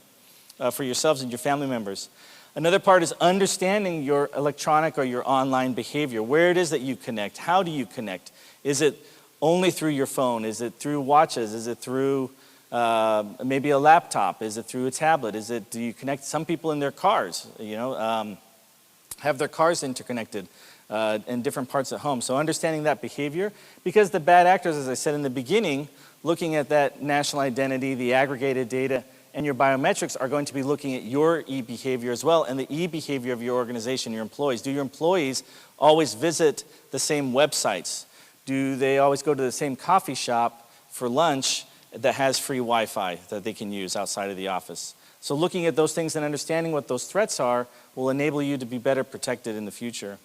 for yourselves and your family members. Another part is understanding your electronic or your online behavior, where it is that you connect, how do you connect? Is it only through your phone? Is it through watches? Is it through maybe a laptop? Is it through a tablet? Do you connect some people in their cars, have their cars interconnected in different parts at home. So understanding that behavior, because the bad actors, as I said in the beginning, looking at that national identity, the aggregated data, and your biometrics are going to be looking at your e-behavior as well, and the e-behavior of your organization, your employees. Do your employees always visit the same websites? Do they always go to the same coffee shop for lunch that has free Wi-Fi that they can use outside of the office? So looking at those things and understanding what those threats are will enable you to be better protected in the future.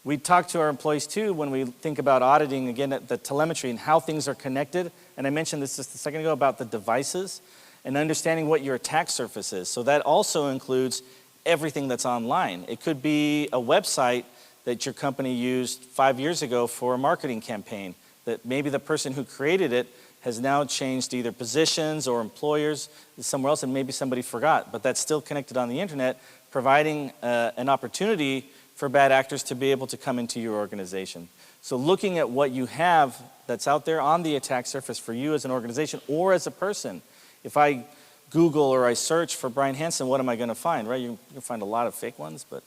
We talk to our employees too when we think about auditing, again, at the telemetry and how things are connected. And I mentioned this just a second ago about the devices and understanding what your attack surface is. So that also includes everything that's online. It could be a website that your company used 5 years ago for a marketing campaign, that maybe the person who created it has now changed either positions or employers somewhere else, and maybe somebody forgot, but that's still connected on the internet, providing an opportunity for bad actors to be able to come into your organization. So looking at what you have that's out there on the attack surface for you as an organization or as a person. If I Google or I search for Brian Hansen, what am I going to find, right? You'll find a lot of fake ones, but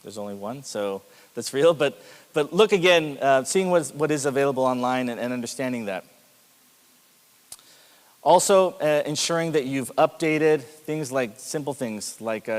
there's only one, so that's real. But look again, seeing what is available online and understanding that. Also, ensuring that you've updated things like simple things, like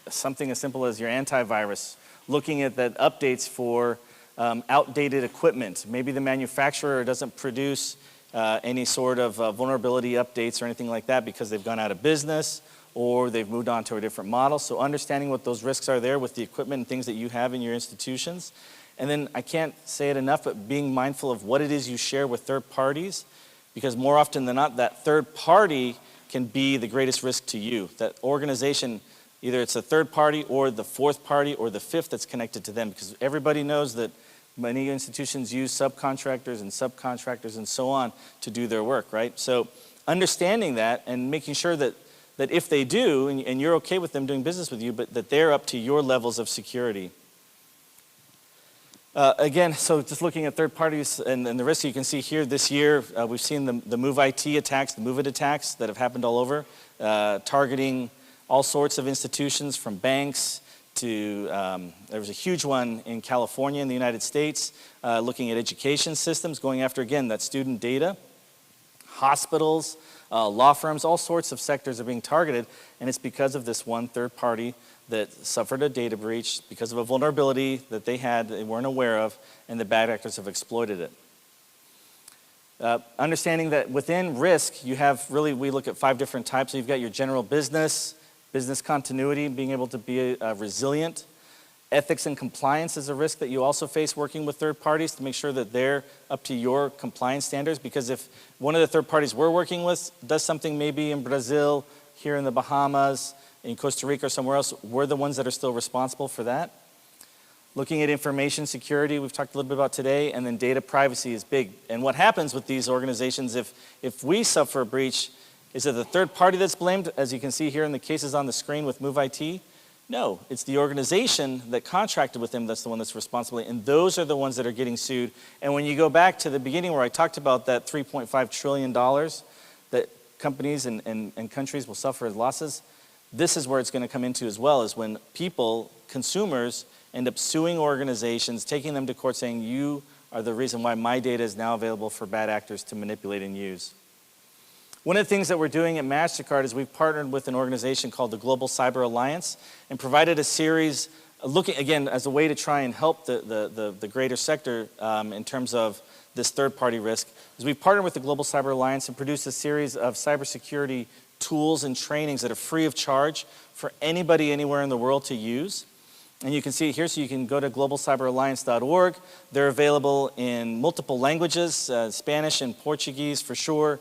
something as simple as your antivirus, looking at that updates for outdated equipment. Maybe the manufacturer doesn't produce any sort of vulnerability updates or anything like that because they've gone out of business or they've moved on to a different model. So understanding what those risks are there with the equipment and things that you have in your institutions. And then I can't say it enough, but being mindful of what it is you share with third parties, because more often than not, that third party can be the greatest risk to you. That organization, either it's a third party or the fourth party or the fifth that's connected to them, because everybody knows that many institutions use subcontractors and so on to do their work, right? So understanding that and making sure that if they do, and you're okay with them doing business with you, but that they're up to your levels of security. Again, so just looking at third parties and the risks you can see here this year, we've seen the Move IT attacks, the Move It attacks that have happened all over, targeting all sorts of institutions from banks to, there was a huge one in California in the United States, looking at education systems, going after, again, that student data. Hospitals, law firms, all sorts of sectors are being targeted, and it's because of this one third party that suffered a data breach because of a vulnerability that they had, they weren't aware of, and the bad actors have exploited it. Understanding that within risk, you have really, we look at 5 different types. So you've got your general business continuity, being able to be resilient. Ethics and compliance is a risk that you also face working with third parties to make sure that they're up to your compliance standards, because if one of the third parties we're working with does something maybe in Brazil, here in the Bahamas, in Costa Rica or somewhere else, we're the ones that are still responsible for that. Looking at information security, we've talked a little bit about today, and then data privacy is big. And what happens with these organizations, if we suffer a breach, is it the third party that's blamed, as you can see here in the cases on the screen with Move IT? No, it's the organization that contracted with them that's the one that's responsible, and those are the ones that are getting sued. And when you go back to the beginning where I talked about that $3.5 trillion that companies and countries will suffer as losses, this is where it's going to come into as well, is when people, consumers, end up suing organizations, taking them to court saying, you are the reason why my data is now available for bad actors to manipulate and use. One of the things that we're doing at MasterCard is we've partnered with an organization called the Global Cyber Alliance and provided a series looking, again, as a way to try and help the greater sector in terms of this third-party risk, is we've partnered with the Global Cyber Alliance and produced a series of cybersecurity tools and trainings that are free of charge for anybody anywhere in the world to use. And you can see it here, so you can go to globalcyberalliance.org. They're available in multiple languages, Spanish and Portuguese for sure,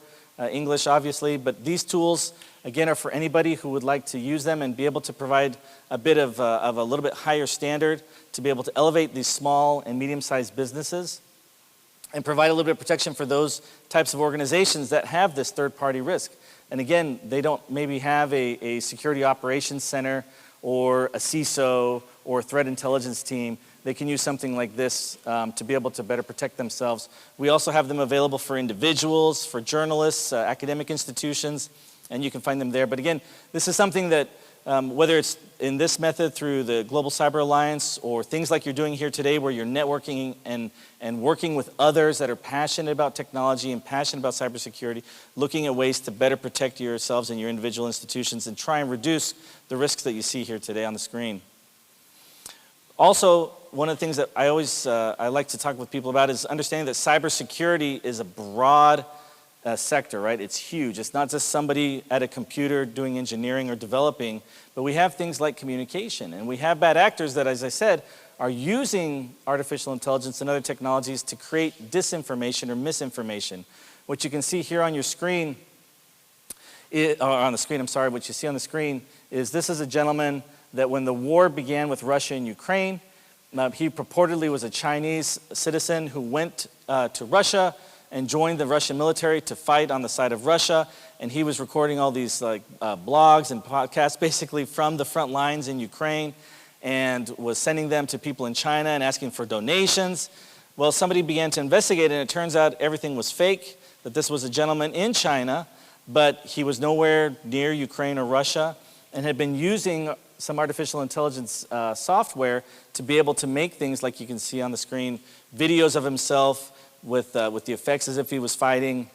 English obviously, but these tools, again, are for anybody who would like to use them and be able to provide a bit of a little bit higher standard to be able to elevate these small and medium-sized businesses and provide a little bit of protection for those types of organizations that have this third-party risk. And again, they don't maybe have a security operations center or a CISO or a threat intelligence team. They can use something like this to be able to better protect themselves. We also have them available for individuals, for journalists, academic institutions, and you can find them there. But again, this is something that, whether it's in this method through the Global Cyber Alliance or things like you're doing here today where you're networking and working with others that are passionate about technology and passionate about cybersecurity, looking at ways to better protect yourselves and your individual institutions and try and reduce the risks that you see here today on the screen. Also, one of the things that I like to talk with people about is understanding that cybersecurity is a broad sector, right? It's huge. It's not just somebody at a computer doing engineering or developing, but we have things like communication, and we have bad actors that, as I said, are using artificial intelligence and other technologies to create disinformation or misinformation. What you can see here on your screen, what you see on the screen is this is a gentleman that when the war began with Russia and Ukraine, he purportedly was a Chinese citizen who went to Russia and joined the Russian military to fight on the side of Russia. And he was recording all these blogs and podcasts basically from the front lines in Ukraine and was sending them to people in China and asking for donations. Well, somebody began to investigate and it turns out everything was fake, that this was a gentleman in China, but he was nowhere near Ukraine or Russia and had been using some artificial intelligence software to be able to make things like you can see on the screen, videos of himself with the effects as if he was fighting.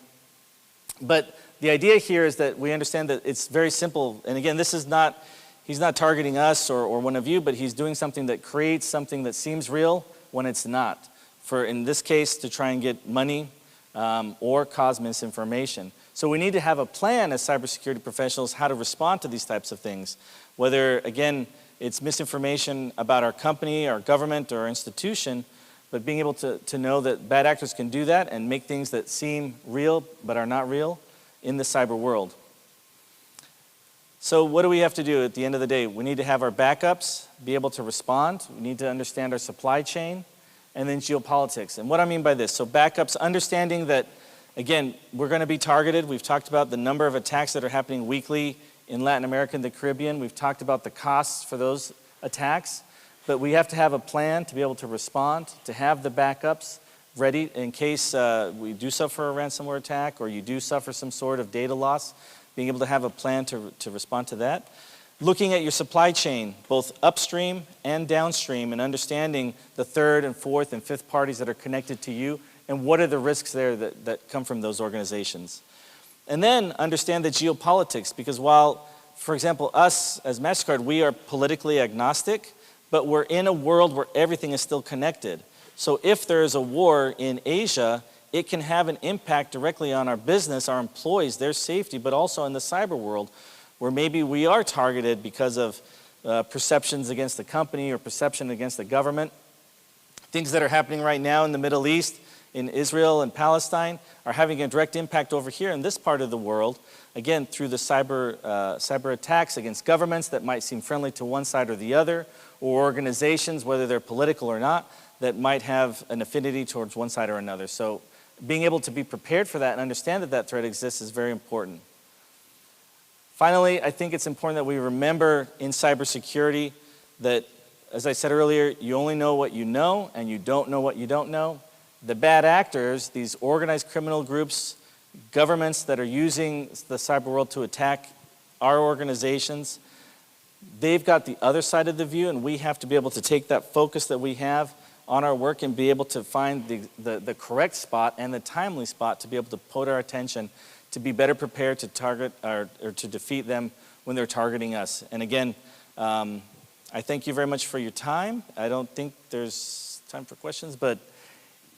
But the idea here is that we understand that it's very simple. And again, he's not targeting us or one of you, but he's doing something that creates something that seems real when it's not. For, in this case, to try and get money or cause misinformation. So we need to have a plan as cybersecurity professionals how to respond to these types of things. Whether, again, it's misinformation about our company, our government, or our institution, but being able to know that bad actors can do that and make things that seem real but are not real in the cyber world. So what do we have to do at the end of the day? We need to have our backups, be able to respond. We need to understand our supply chain, and then geopolitics. And what I mean by this, so backups, understanding that, again, we're going to be targeted. We've talked about the number of attacks that are happening weekly in Latin America and the Caribbean. We've talked about the costs for those attacks. But we have to have a plan to be able to respond, to have the backups ready in case we do suffer a ransomware attack or you do suffer some sort of data loss, being able to have a plan to respond to that. Looking at your supply chain, both upstream and downstream, and understanding the third and fourth and fifth parties that are connected to you, and what are the risks there that come from those organizations. And then understand the geopolitics, because while, for example, us as MasterCard, we are politically agnostic, but we're in a world where everything is still connected. So if there is a war in Asia, it can have an impact directly on our business, our employees, their safety, but also in the cyber world, where maybe we are targeted because of perceptions against the company or perception against the government. Things that are happening right now in the Middle East, in Israel and Palestine, are having a direct impact over here in this part of the world, again, through the cyber attacks against governments that might seem friendly to one side or the other, or organizations, whether they're political or not, that might have an affinity towards one side or another. So being able to be prepared for that and understand that that threat exists is very important. Finally, I think it's important that we remember in cybersecurity that, as I said earlier, you only know what you know and you don't know what you don't know. The bad actors, these organized criminal groups, governments that are using the cyber world to attack our organizations, they've got the other side of the view, and we have to be able to take that focus that we have on our work and be able to find the correct spot and the timely spot to be able to put our attention to be better prepared to target or to defeat them when they're targeting us. And again, I thank you very much for your time. I don't think there's time for questions, but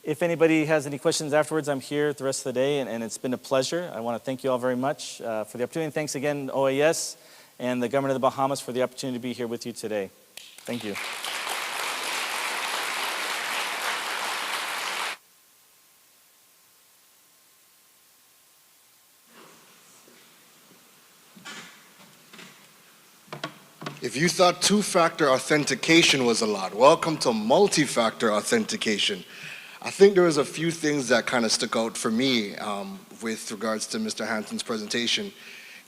if anybody has any questions afterwards, I'm here the rest of the day, and it's been a pleasure. I want to thank you all very much for the opportunity. And thanks again, OAS and the government of the Bahamas for the opportunity to be here with you today. Thank you. If you thought two-factor authentication was a lot, welcome to multi-factor authentication. I think there was a few things that kind of stuck out for me with regards to Mr. Hanson's presentation.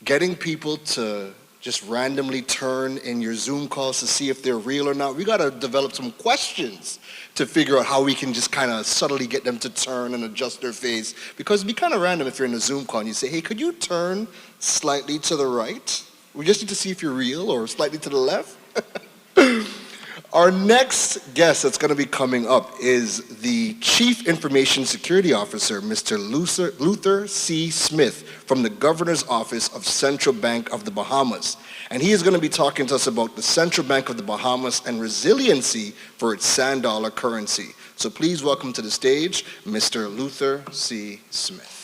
Getting people to just randomly turn in your Zoom calls to see if they're real or not. We got to develop some questions to figure out how we can just kind of subtly get them to turn and adjust their face. Because it'd be kind of random if you're in a Zoom call and you say, hey, could you turn slightly to the right? We just need to see if you're real, or slightly to the left. Our next guest that's going to be coming up is the Chief Information Security Officer, Mr. Luther C. Smith, from the Governor's Office of Central Bank of the Bahamas. And he is going to be talking to us about the Central Bank of the Bahamas and resiliency for its sand dollar currency. So please welcome to the stage, Mr. Luther C. Smith.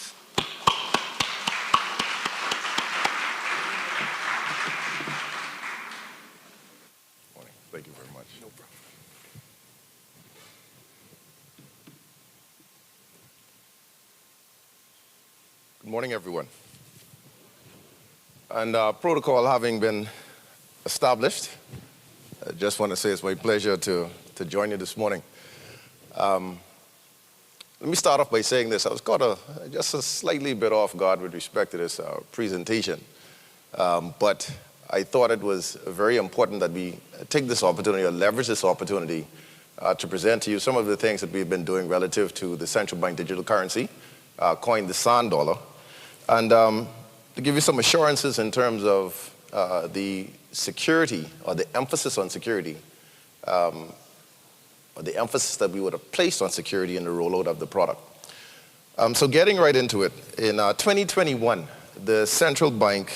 Thank you very much. No problem. Good morning, everyone. And protocol having been established, I just want to say it's my pleasure to join you this morning. Let me start off by saying this. I was caught just a slightly bit off guard with respect to this presentation. But I thought it was very important that we take this opportunity or leverage this opportunity to present to you some of the things that we've been doing relative to the central bank digital currency, coined the sand dollar, and to give you some assurances in terms of the security or the emphasis on security, or the emphasis that we would have placed on security in the rollout of the product. So getting right into it, in 2021, the Central Bank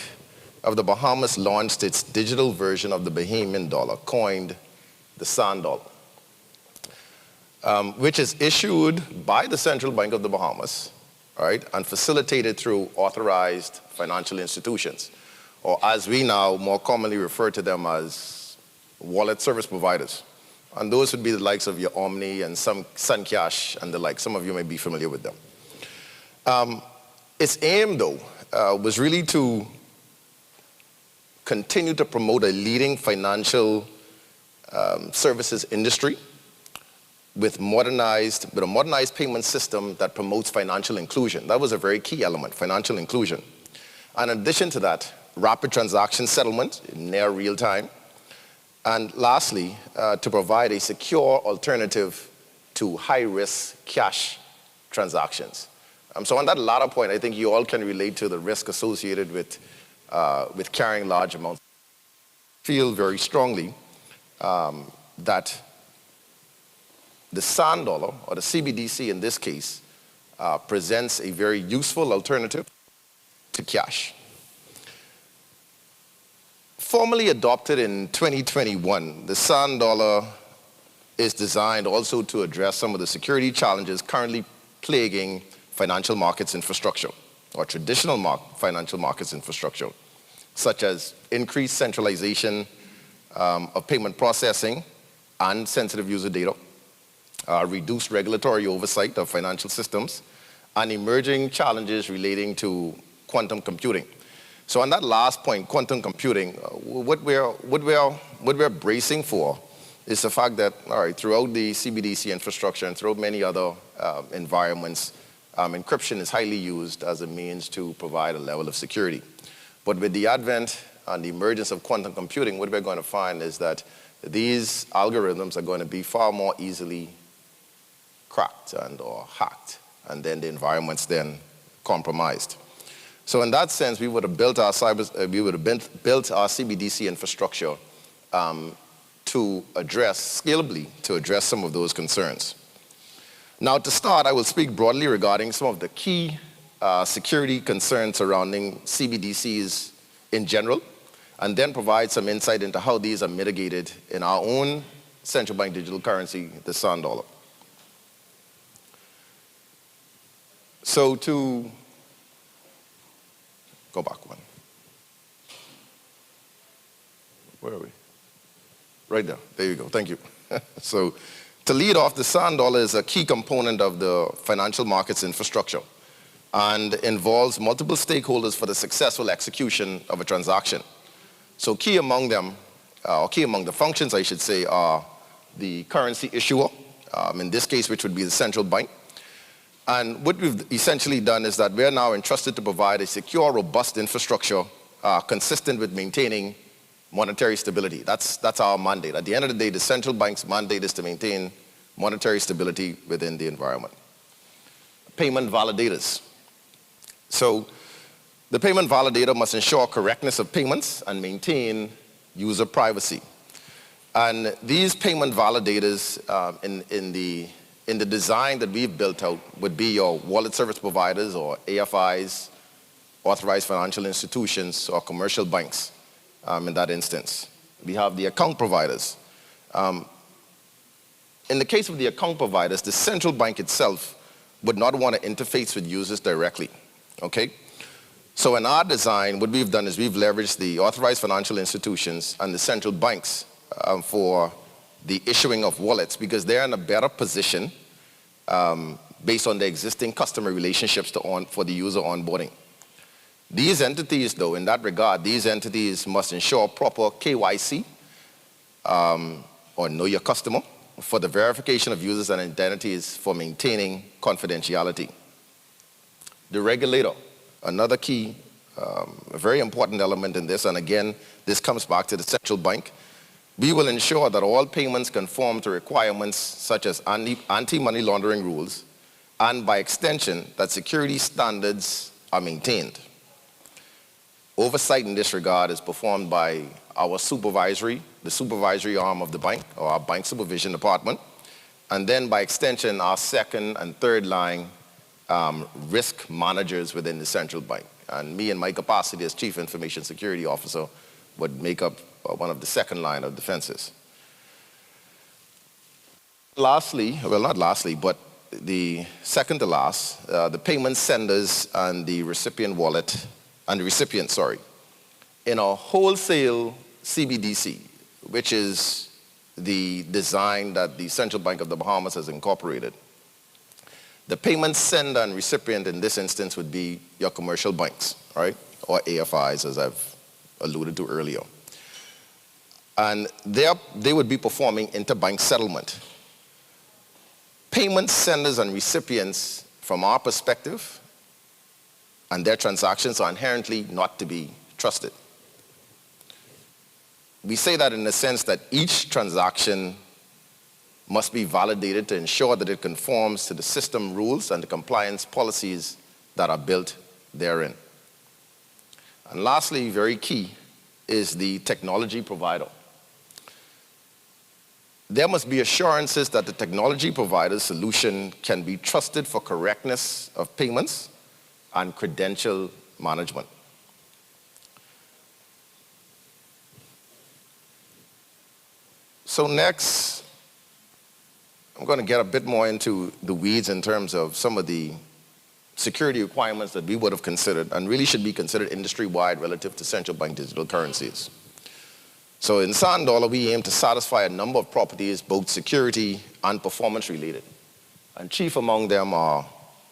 of the Bahamas launched its digital version of the Bahamian dollar, coined the sand dollar, which is issued by the Central Bank of the Bahamas, right, and facilitated through authorized financial institutions, or as we now more commonly refer to them as wallet service providers. And those would be the likes of your Omni and some Suncash and the like. Some of you may be familiar with them. Its aim, though, was really to continue to promote a leading financial services industry with a modernized payment system that promotes financial inclusion. That was a very key element, financial inclusion. And in addition to that, rapid transaction settlement in near real time. And lastly, to provide a secure alternative to high-risk cash transactions. So on that latter point, I think you all can relate to the risk associated with carrying large amounts. I feel very strongly that the sand dollar, or the CBDC in this case, presents a very useful alternative to cash. Formally adopted in 2021, the sand dollar is designed also to address some of the security challenges currently plaguing financial markets infrastructure, or traditional financial markets infrastructure, such as increased centralization of payment processing and sensitive user data, reduced regulatory oversight of financial systems, and emerging challenges relating to quantum computing. So on that last point, quantum computing, what we're bracing for is the fact that, all right, throughout the CBDC infrastructure and throughout many other environments, encryption is highly used as a means to provide a level of security. But with the advent and the emergence of quantum computing, what we're going to find is that these algorithms are going to be far more easily cracked and or hacked, and then the environment's then compromised. So in that sense, we would have built our built our CBDC infrastructure to address, scalably, to address some of those concerns. Now, to start, I will speak broadly regarding some of the key security concerns surrounding CBDCs in general, and then provide some insight into how these are mitigated in our own central bank digital currency, the sand dollar. So to go back one. Where are we? Right there. There you go. Thank you. So to lead off, the sand dollar is a key component of the financial markets infrastructure and involves multiple stakeholders for the successful execution of a transaction. So key among them, or key among the functions, I should say, are the currency issuer, in this case, which would be the central bank. And what we've essentially done is that we're now entrusted to provide a secure, robust infrastructure consistent with maintaining monetary stability. That's our mandate. At the end of the day, the central bank's mandate is to maintain monetary stability within the environment. Payment validators. So the payment validator must ensure correctness of payments and maintain user privacy. And these payment validators in the design that we've built out would be your wallet service providers or AFIs, authorized financial institutions, or commercial banks in that instance. We have the account providers. In the case of the account providers, the central bank itself would not want to interface with users directly, okay? So in our design, what we've done is we've leveraged the authorized financial institutions and the central banks for the issuing of wallets because they're in a better position based on the existing customer relationships for the user onboarding. These entities, though, in that regard, these entities must ensure proper KYC or know your customer for the verification of users and identities for maintaining confidentiality. The regulator, another key, a very important element in this, and again, this comes back to the central bank. We will ensure that all payments conform to requirements such as anti-money laundering rules, and by extension, that security standards are maintained. Oversight in this regard is performed by our the supervisory arm of the bank, or our bank supervision department, and then by extension, our second and third line risk managers within the central bank. And me in my capacity as Chief Information Security Officer would make up one of the second line of defenses. Lastly, well, not lastly, but the second to last, the payment senders and the recipient wallet, and the recipient, sorry, in a wholesale CBDC, which is the design that the Central Bank of the Bahamas has incorporated. The payment sender and recipient in this instance would be your commercial banks, right? Or AFIs, as I've alluded to earlier. And they would be performing interbank settlement. Payment senders and recipients, from our perspective, and their transactions are inherently not to be trusted. We say that in the sense that each transaction must be validated to ensure that it conforms to the system rules and the compliance policies that are built therein. And lastly, very key, is the technology provider. There must be assurances that the technology provider's solution can be trusted for correctness of payments and credential management. So next, I'm going to get a bit more into the weeds in terms of some of the security requirements that we would have considered and really should be considered industry-wide relative to central bank digital currencies. So in Sand Dollar, we aim to satisfy a number of properties, both security and performance related. And chief among them are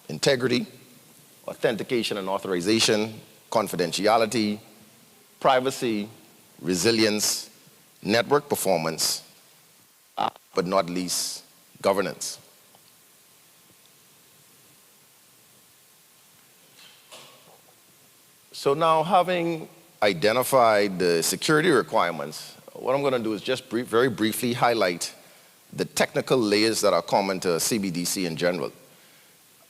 integrity, authentication and authorization, confidentiality, privacy, resilience, network performance, but not least, governance. So now, having identified the security requirements, what I'm going to do is just very briefly highlight the technical layers that are common to CBDC in general.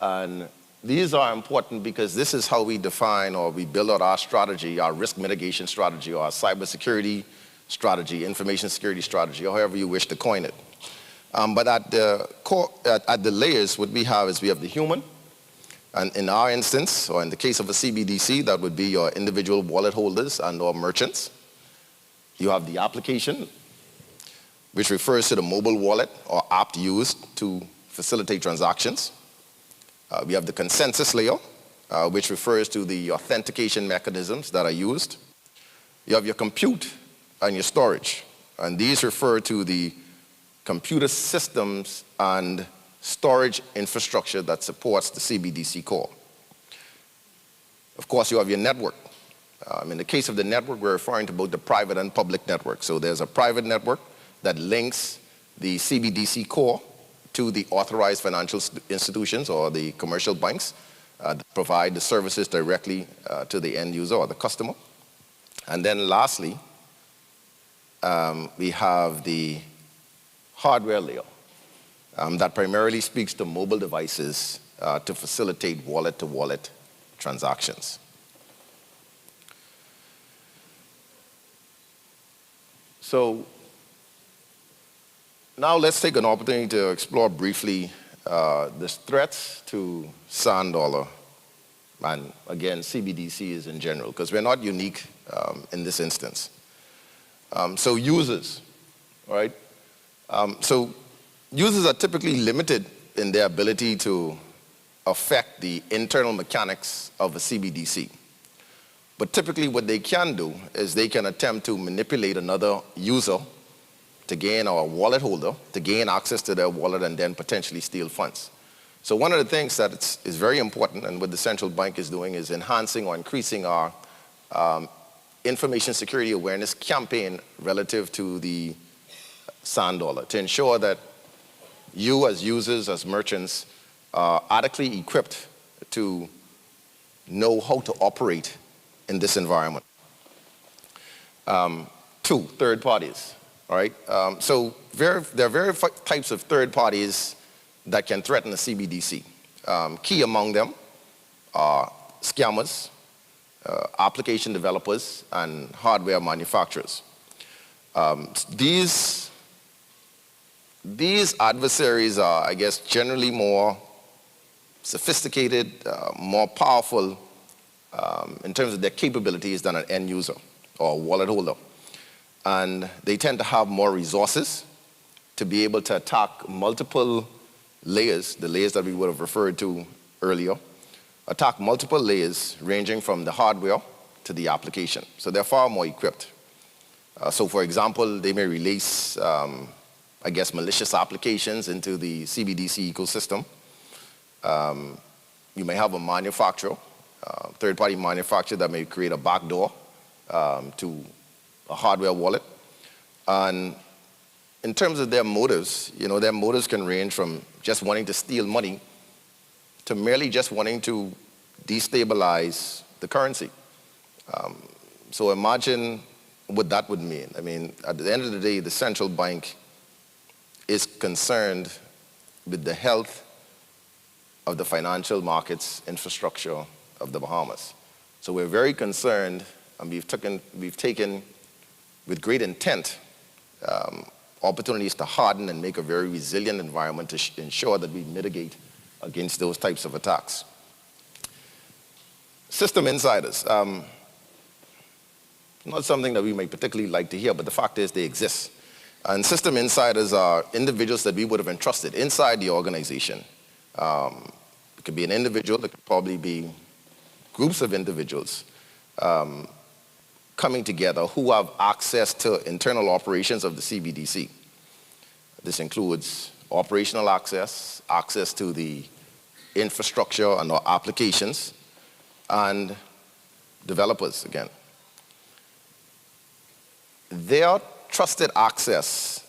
And these are important because this is how we define or we build out our strategy, our risk mitigation strategy, or our cybersecurity strategy, information security strategy, or however you wish to coin it. But at the core, at the layers, what we have is we have the human, and in our instance, or in the case of a CBDC, that would be your individual wallet holders and or merchants. You have the application, which refers to the mobile wallet or app used to facilitate transactions. We have the consensus layer, which refers to the authentication mechanisms that are used. You have your compute and your storage, and these refer to the computer systems and storage infrastructure that supports the CBDC core. Of course, you have your network. In the case of the network, we're referring to both the private and public network. So there's a private network that links the CBDC core to the authorized financial institutions or the commercial banks that provide the services directly to the end user or the customer. And then lastly, we have the hardware layer that primarily speaks to mobile devices to facilitate wallet-to-wallet transactions. So now let's take an opportunity to explore briefly the threats to sand dollar and again CBDCs in general, because we're not unique in this instance. So users, right? So users are typically limited in their ability to affect the internal mechanics of a CBDC. But typically what they can do is they can attempt to manipulate another user to gain, or a wallet holder, to gain access to their wallet and then potentially steal funds. So one of the things that is very important, and what the central bank is doing, is enhancing or increasing our information security awareness campaign relative to the sand dollar, to ensure that you as users, as merchants, are adequately equipped to know how to operate in this environment. Two, third parties, all right? So there are various types of third parties that can threaten a CBDC. Key among them are scammers, application developers, and hardware manufacturers. These adversaries are, I guess, generally more sophisticated, more powerful in terms of their capabilities than an end user or wallet holder. And they tend to have more resources to be able to attack multiple layers, the layers that we would have referred to earlier, attack multiple layers ranging from the hardware to the application. So they're far more equipped. So for example, they may release, I guess, malicious applications into the CBDC ecosystem. You may have a manufacturer, third-party manufacturer that may create a backdoor to a hardware wallet. And in terms of their motives, their motives can range from just wanting to steal money to merely just wanting to destabilize the currency. So imagine what that would mean. I mean, at the end of the day, the central bank is concerned with the health of the financial markets infrastructure of the Bahamas. So we're very concerned, and we've taken with great intent opportunities to harden and make a very resilient environment to ensure that we mitigate against those types of attacks. System insiders, not something that we may particularly like to hear, but the fact is they exist. And system insiders are individuals that we would have entrusted inside the organization. It could be an individual, it could probably be groups of individuals coming together who have access to internal operations of the CBDC. This includes operational access, access to the infrastructure and our applications, and developers again. Their trusted access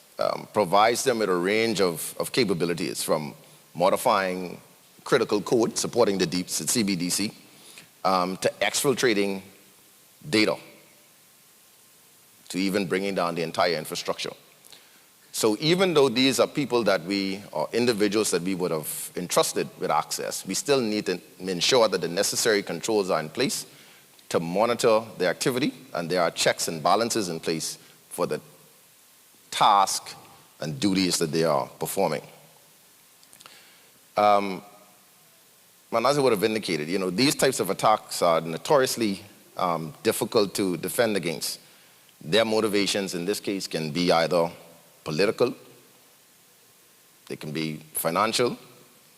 provides them with a range of capabilities, from modifying critical code supporting the CBDC to exfiltrating data to even bringing down the entire infrastructure. So even though these are people that or individuals that we would have entrusted with access, we still need to ensure that the necessary controls are in place to monitor their activity, and there are checks and balances in place for the task and duties that they are performing. And as I would have indicated, these types of attacks are notoriously difficult to defend against. Their motivations in this case can be either political, they can be financial,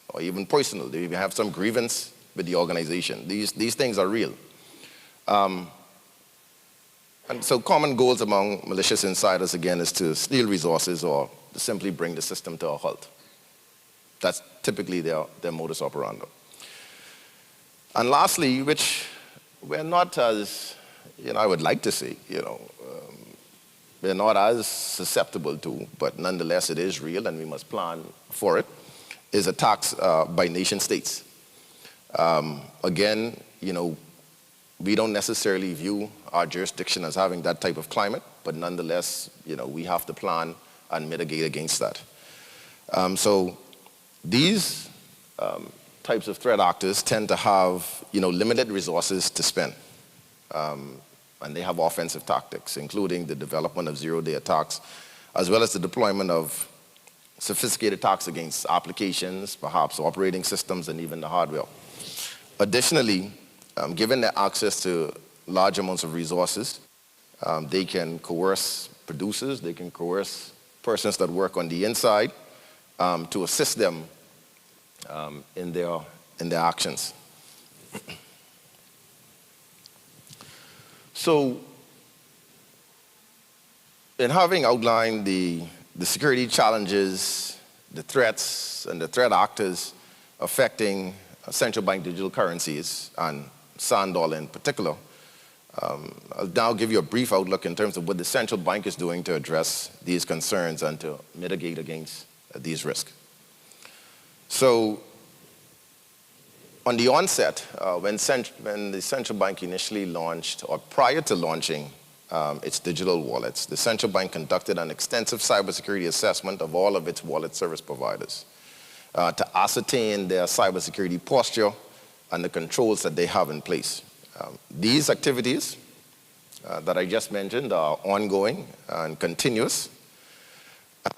or even personal. They even have some grievance with the organization. These things are real. And so common goals among malicious insiders, again, is to steal resources or to simply bring the system to a halt. That's typically their modus operandi. And lastly, which we're not as, I would like to say, we're not as susceptible to, but nonetheless it is real and we must plan for it, is attacks by nation states. Again, we don't necessarily view our jurisdiction as having that type of climate, but nonetheless, we have to plan and mitigate against that. So these types of threat actors tend to have, limited resources to spend. And they have offensive tactics, including the development of zero-day attacks, as well as the deployment of sophisticated attacks against applications, perhaps operating systems, and even the hardware. Additionally, given their access to large amounts of resources, they can coerce producers, they can coerce persons that work on the inside to assist them in their actions. So, in having outlined the security challenges, the threats, and the threat actors affecting central bank digital currencies, and sand dollar in particular, I'll now give you a brief outlook in terms of what the central bank is doing to address these concerns and to mitigate against these risks. So, on the onset, when the central bank initially launched, or prior to launching its digital wallets, the central bank conducted an extensive cybersecurity assessment of all of its wallet service providers to ascertain their cybersecurity posture and the controls that they have in place. These activities that I just mentioned are ongoing and continuous,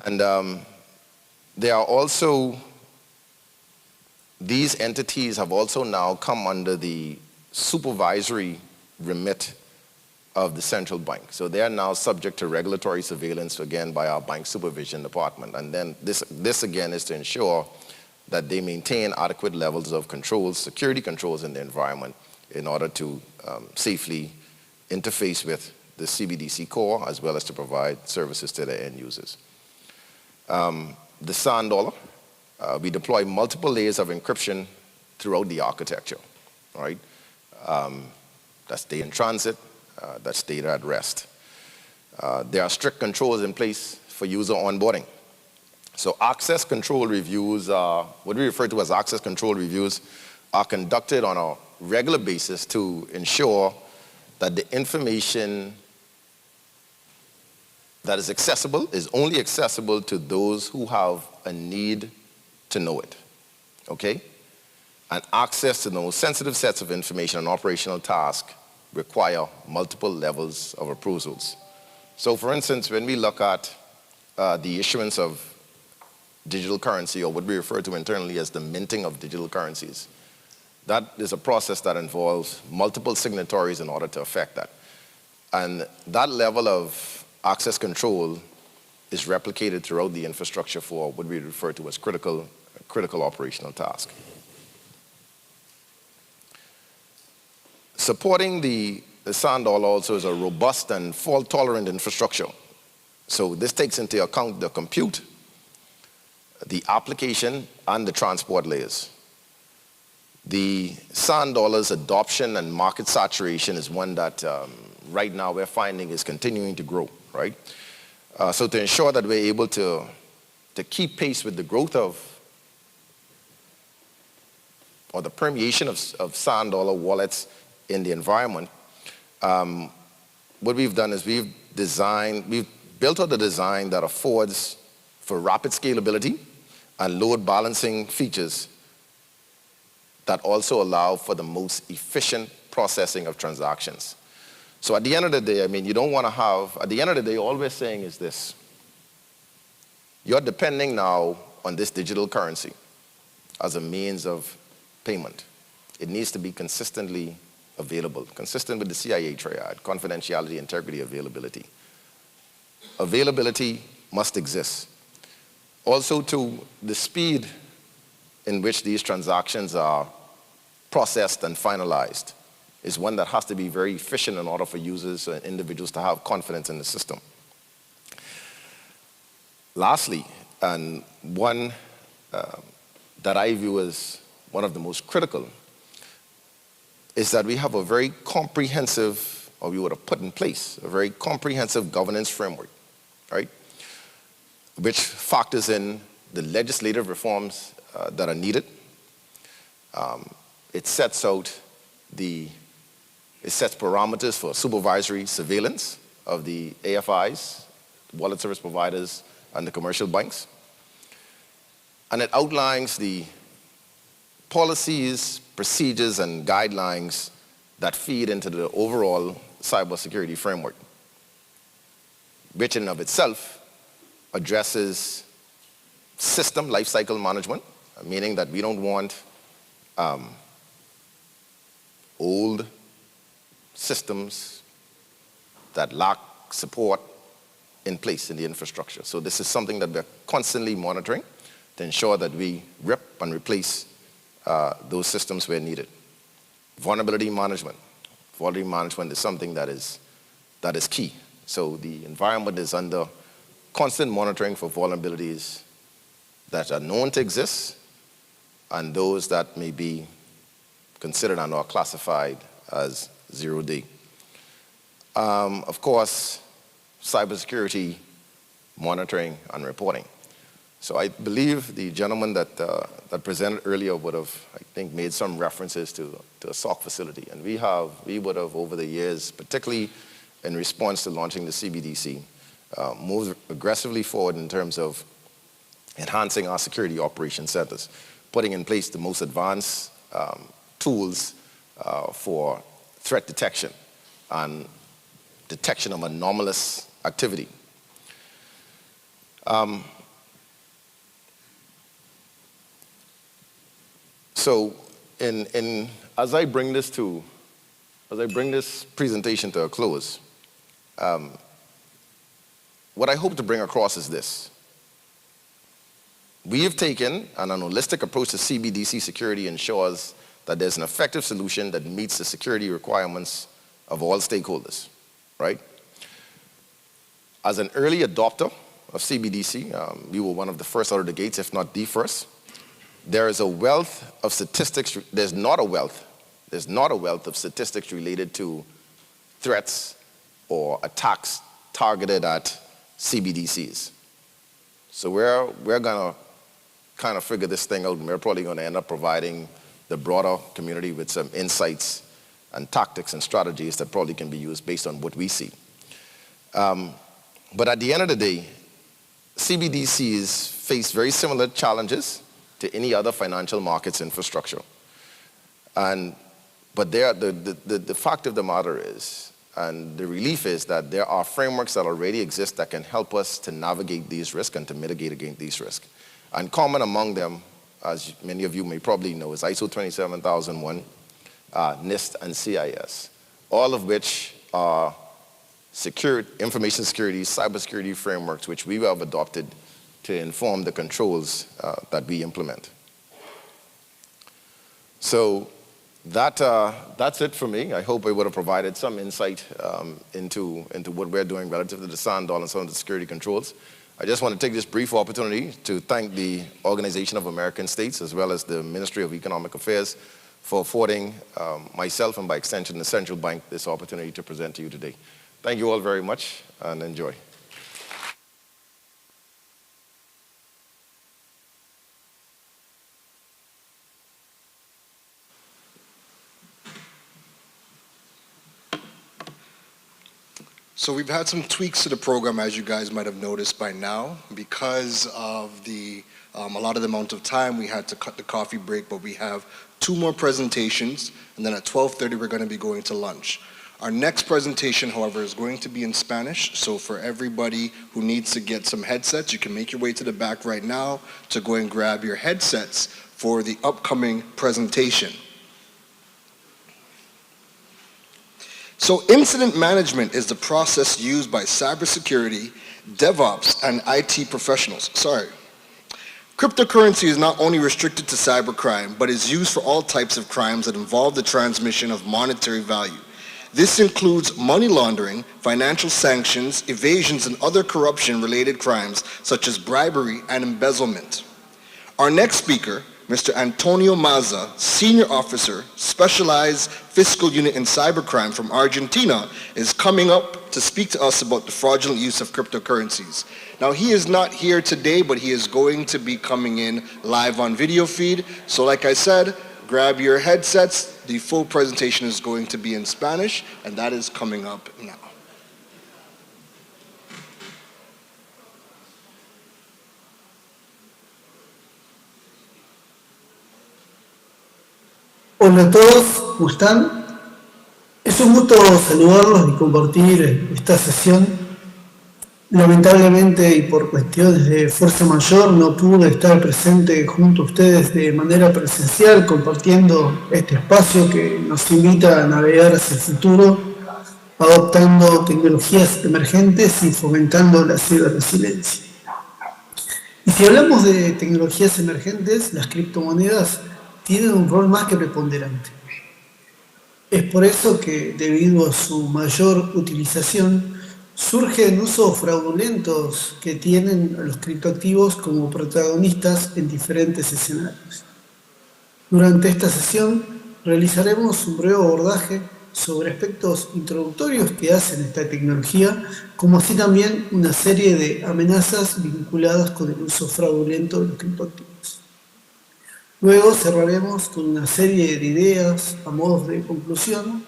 and they are also these entities have also now come under the supervisory remit of the central bank. So they are now subject to regulatory surveillance, again, by our bank supervision department. And then this again is to ensure that they maintain adequate levels of controls, security controls in the environment in order to safely interface with the CBDC core, as well as to provide services to their end users. The sand dollar. We deploy multiple layers of encryption throughout the architecture, right? That's data in transit, that's data at rest. There are strict controls in place for user onboarding. So access control reviews are, what we refer to as access control reviews, are conducted on a regular basis to ensure that the information that is accessible is only accessible to those who have a need to know it, okay? And access to the most sensitive sets of information and operational tasks require multiple levels of approvals. So for instance, when we look at the issuance of digital currency, or what we refer to internally as the minting of digital currencies, that is a process that involves multiple signatories in order to effect that. And that level of access control is replicated throughout the infrastructure for what we refer to as critical operational task. Supporting the sand dollar also is a robust and fault-tolerant infrastructure. So this takes into account the compute, the application, and the transport layers. The sand dollar's adoption and market saturation is one that right now we're finding is continuing to grow, right? So to ensure that we're able to keep pace with the growth of, or the permeation of sand dollar wallets in the environment, what we've done is we've built out a design that affords for rapid scalability and load balancing features that also allow for the most efficient processing of transactions. So at the end of the day, I mean, you don't want to have, at the end of the day, all we're saying is this. You're depending now on this digital currency as a means of payment. It needs to be consistently available, consistent with the CIA triad, confidentiality, integrity, availability. Availability must exist. Also, to the speed in which these transactions are processed and finalized is one that has to be very efficient in order for users and individuals to have confidence in the system. Lastly, and one that I view as one of the most critical, is that we have a very comprehensive, or we would have put in place, a very comprehensive governance framework, right? Which factors in the legislative reforms that are needed. It sets parameters for supervisory surveillance of the AFIs, wallet service providers, and the commercial banks. And it outlines the policies, procedures, and guidelines that feed into the overall cybersecurity framework, which in and of itself addresses system lifecycle management, meaning that we don't want old systems that lack support in place in the infrastructure. So this is something that we're constantly monitoring to ensure that we rip and replace those systems where needed. Vulnerability management. Vulnerability management is something that is key. So the environment is under constant monitoring for vulnerabilities that are known to exist and those that may be considered and are classified as zero-day. Of course, cybersecurity monitoring and reporting. So I believe the gentleman that presented earlier would have, I think, made some references to a SOC facility. And we would have over the years, particularly in response to launching the CBDC, moved aggressively forward in terms of enhancing our security operation centers, putting in place the most advanced tools for threat detection and detection of anomalous activity. So as I bring this presentation to a close, what I hope to bring across is this. We have taken an holistic approach to CBDC security ensures that there's an effective solution that meets the security requirements of all stakeholders, right? As an early adopter of CBDC, we were one of the first out of the gates, if not the first. There is a wealth of statistics, there's not a wealth of statistics related to threats or attacks targeted at CBDCs. So we're gonna kind of figure this thing out, and we're probably gonna end up providing the broader community with some insights and tactics and strategies that probably can be used based on what we see. But at the end of the day, CBDCs face very similar challenges to any other financial markets infrastructure. But the fact of the matter is, and the relief is that there are frameworks that already exist that can help us to navigate these risks and to mitigate against these risks. And common among them, as many of you may probably know, is ISO 27001, NIST, and CIS, all of which are information security, cybersecurity frameworks which we have adopted to inform the controls that we implement. So that's it for me. I hope I would have provided some insight into what we're doing relative to the SANDOL and some of the security controls. I just want to take this brief opportunity to thank the Organization of American States as well as the Ministry of Economic Affairs for affording myself and by extension the Central Bank this opportunity to present to you today. Thank you all very much and enjoy. So we've had some tweaks to the program, as you guys might have noticed by now. Because of a lot of the amount of time, we had to cut the coffee break, but we have 2 more presentations, and then at 12:30 we're going to be going to lunch. Our next presentation, however, is going to be in Spanish, so for everybody who needs to get some headsets, you can make your way to the back right now to go and grab your headsets for the upcoming presentation. So incident management is the process used by cybersecurity, DevOps, and IT professionals. Cryptocurrency is not only restricted to cybercrime, but is used for all types of crimes that involve the transmission of monetary value. This includes money laundering, financial sanctions, evasions, and other corruption-related crimes such as bribery and embezzlement. Our next speaker, Mr. Antonio Maza, Senior Officer, Specialized Fiscal Unit in Cybercrime from Argentina, is coming up to speak to us about the fraudulent use of cryptocurrencies. Now, he is not here today, but he is going to be coming in live on video feed. So like I said, grab your headsets. The full presentation is going to be in Spanish, and that is coming up now. Hola a todos, ¿cómo están? Es un gusto saludarlos y compartir esta sesión. Lamentablemente y por cuestiones de fuerza mayor no pude estar presente junto a ustedes de manera presencial compartiendo este espacio que nos invita a navegar hacia el futuro, adoptando tecnologías emergentes y fomentando la ciberresiliencia. Y si hablamos de tecnologías emergentes, las criptomonedas tienen un rol más que preponderante. Es por eso que, debido a su mayor utilización, surgen usos fraudulentos que tienen a los criptoactivos como protagonistas en diferentes escenarios. Durante esta sesión realizaremos un breve abordaje sobre aspectos introductorios que hacen esta tecnología, como así también una serie de amenazas vinculadas con el uso fraudulento de los criptoactivos. Luego cerraremos con una serie de ideas a modo de conclusión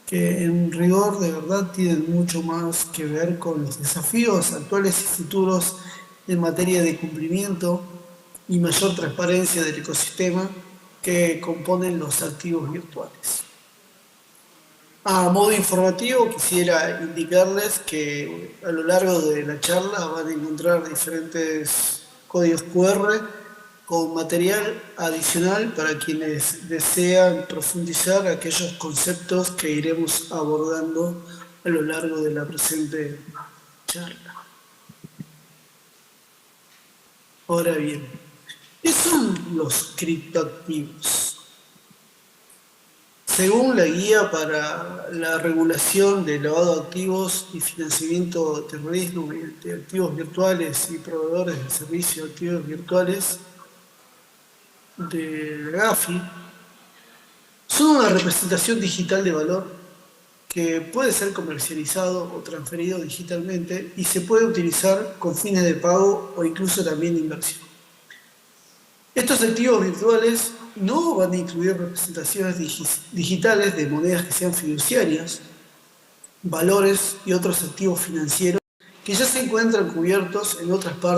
que en rigor de verdad tienen mucho más que ver con los desafíos actuales y futuros en materia de cumplimiento y mayor transparencia del ecosistema que componen los activos virtuales. A modo informativo quisiera indicarles que a lo largo de la charla van a encontrar diferentes códigos QR con material adicional para quienes desean profundizar aquellos conceptos que iremos abordando a lo largo de la presente charla. Ahora bien, ¿qué son los criptoactivos? Según la guía para la regulación del lavado de activos y financiamiento de terrorismo mediante activos virtuales y proveedores de servicios de activos virtuales, de GAFI, son una representación digital de valor que puede ser comercializado o transferido digitalmente y se puede utilizar con fines de pago o incluso también de inversión. Estos activos virtuales no van a incluir representaciones digitales de monedas que sean fiduciarias, valores y otros activos financieros que ya se encuentran cubiertos en otras partes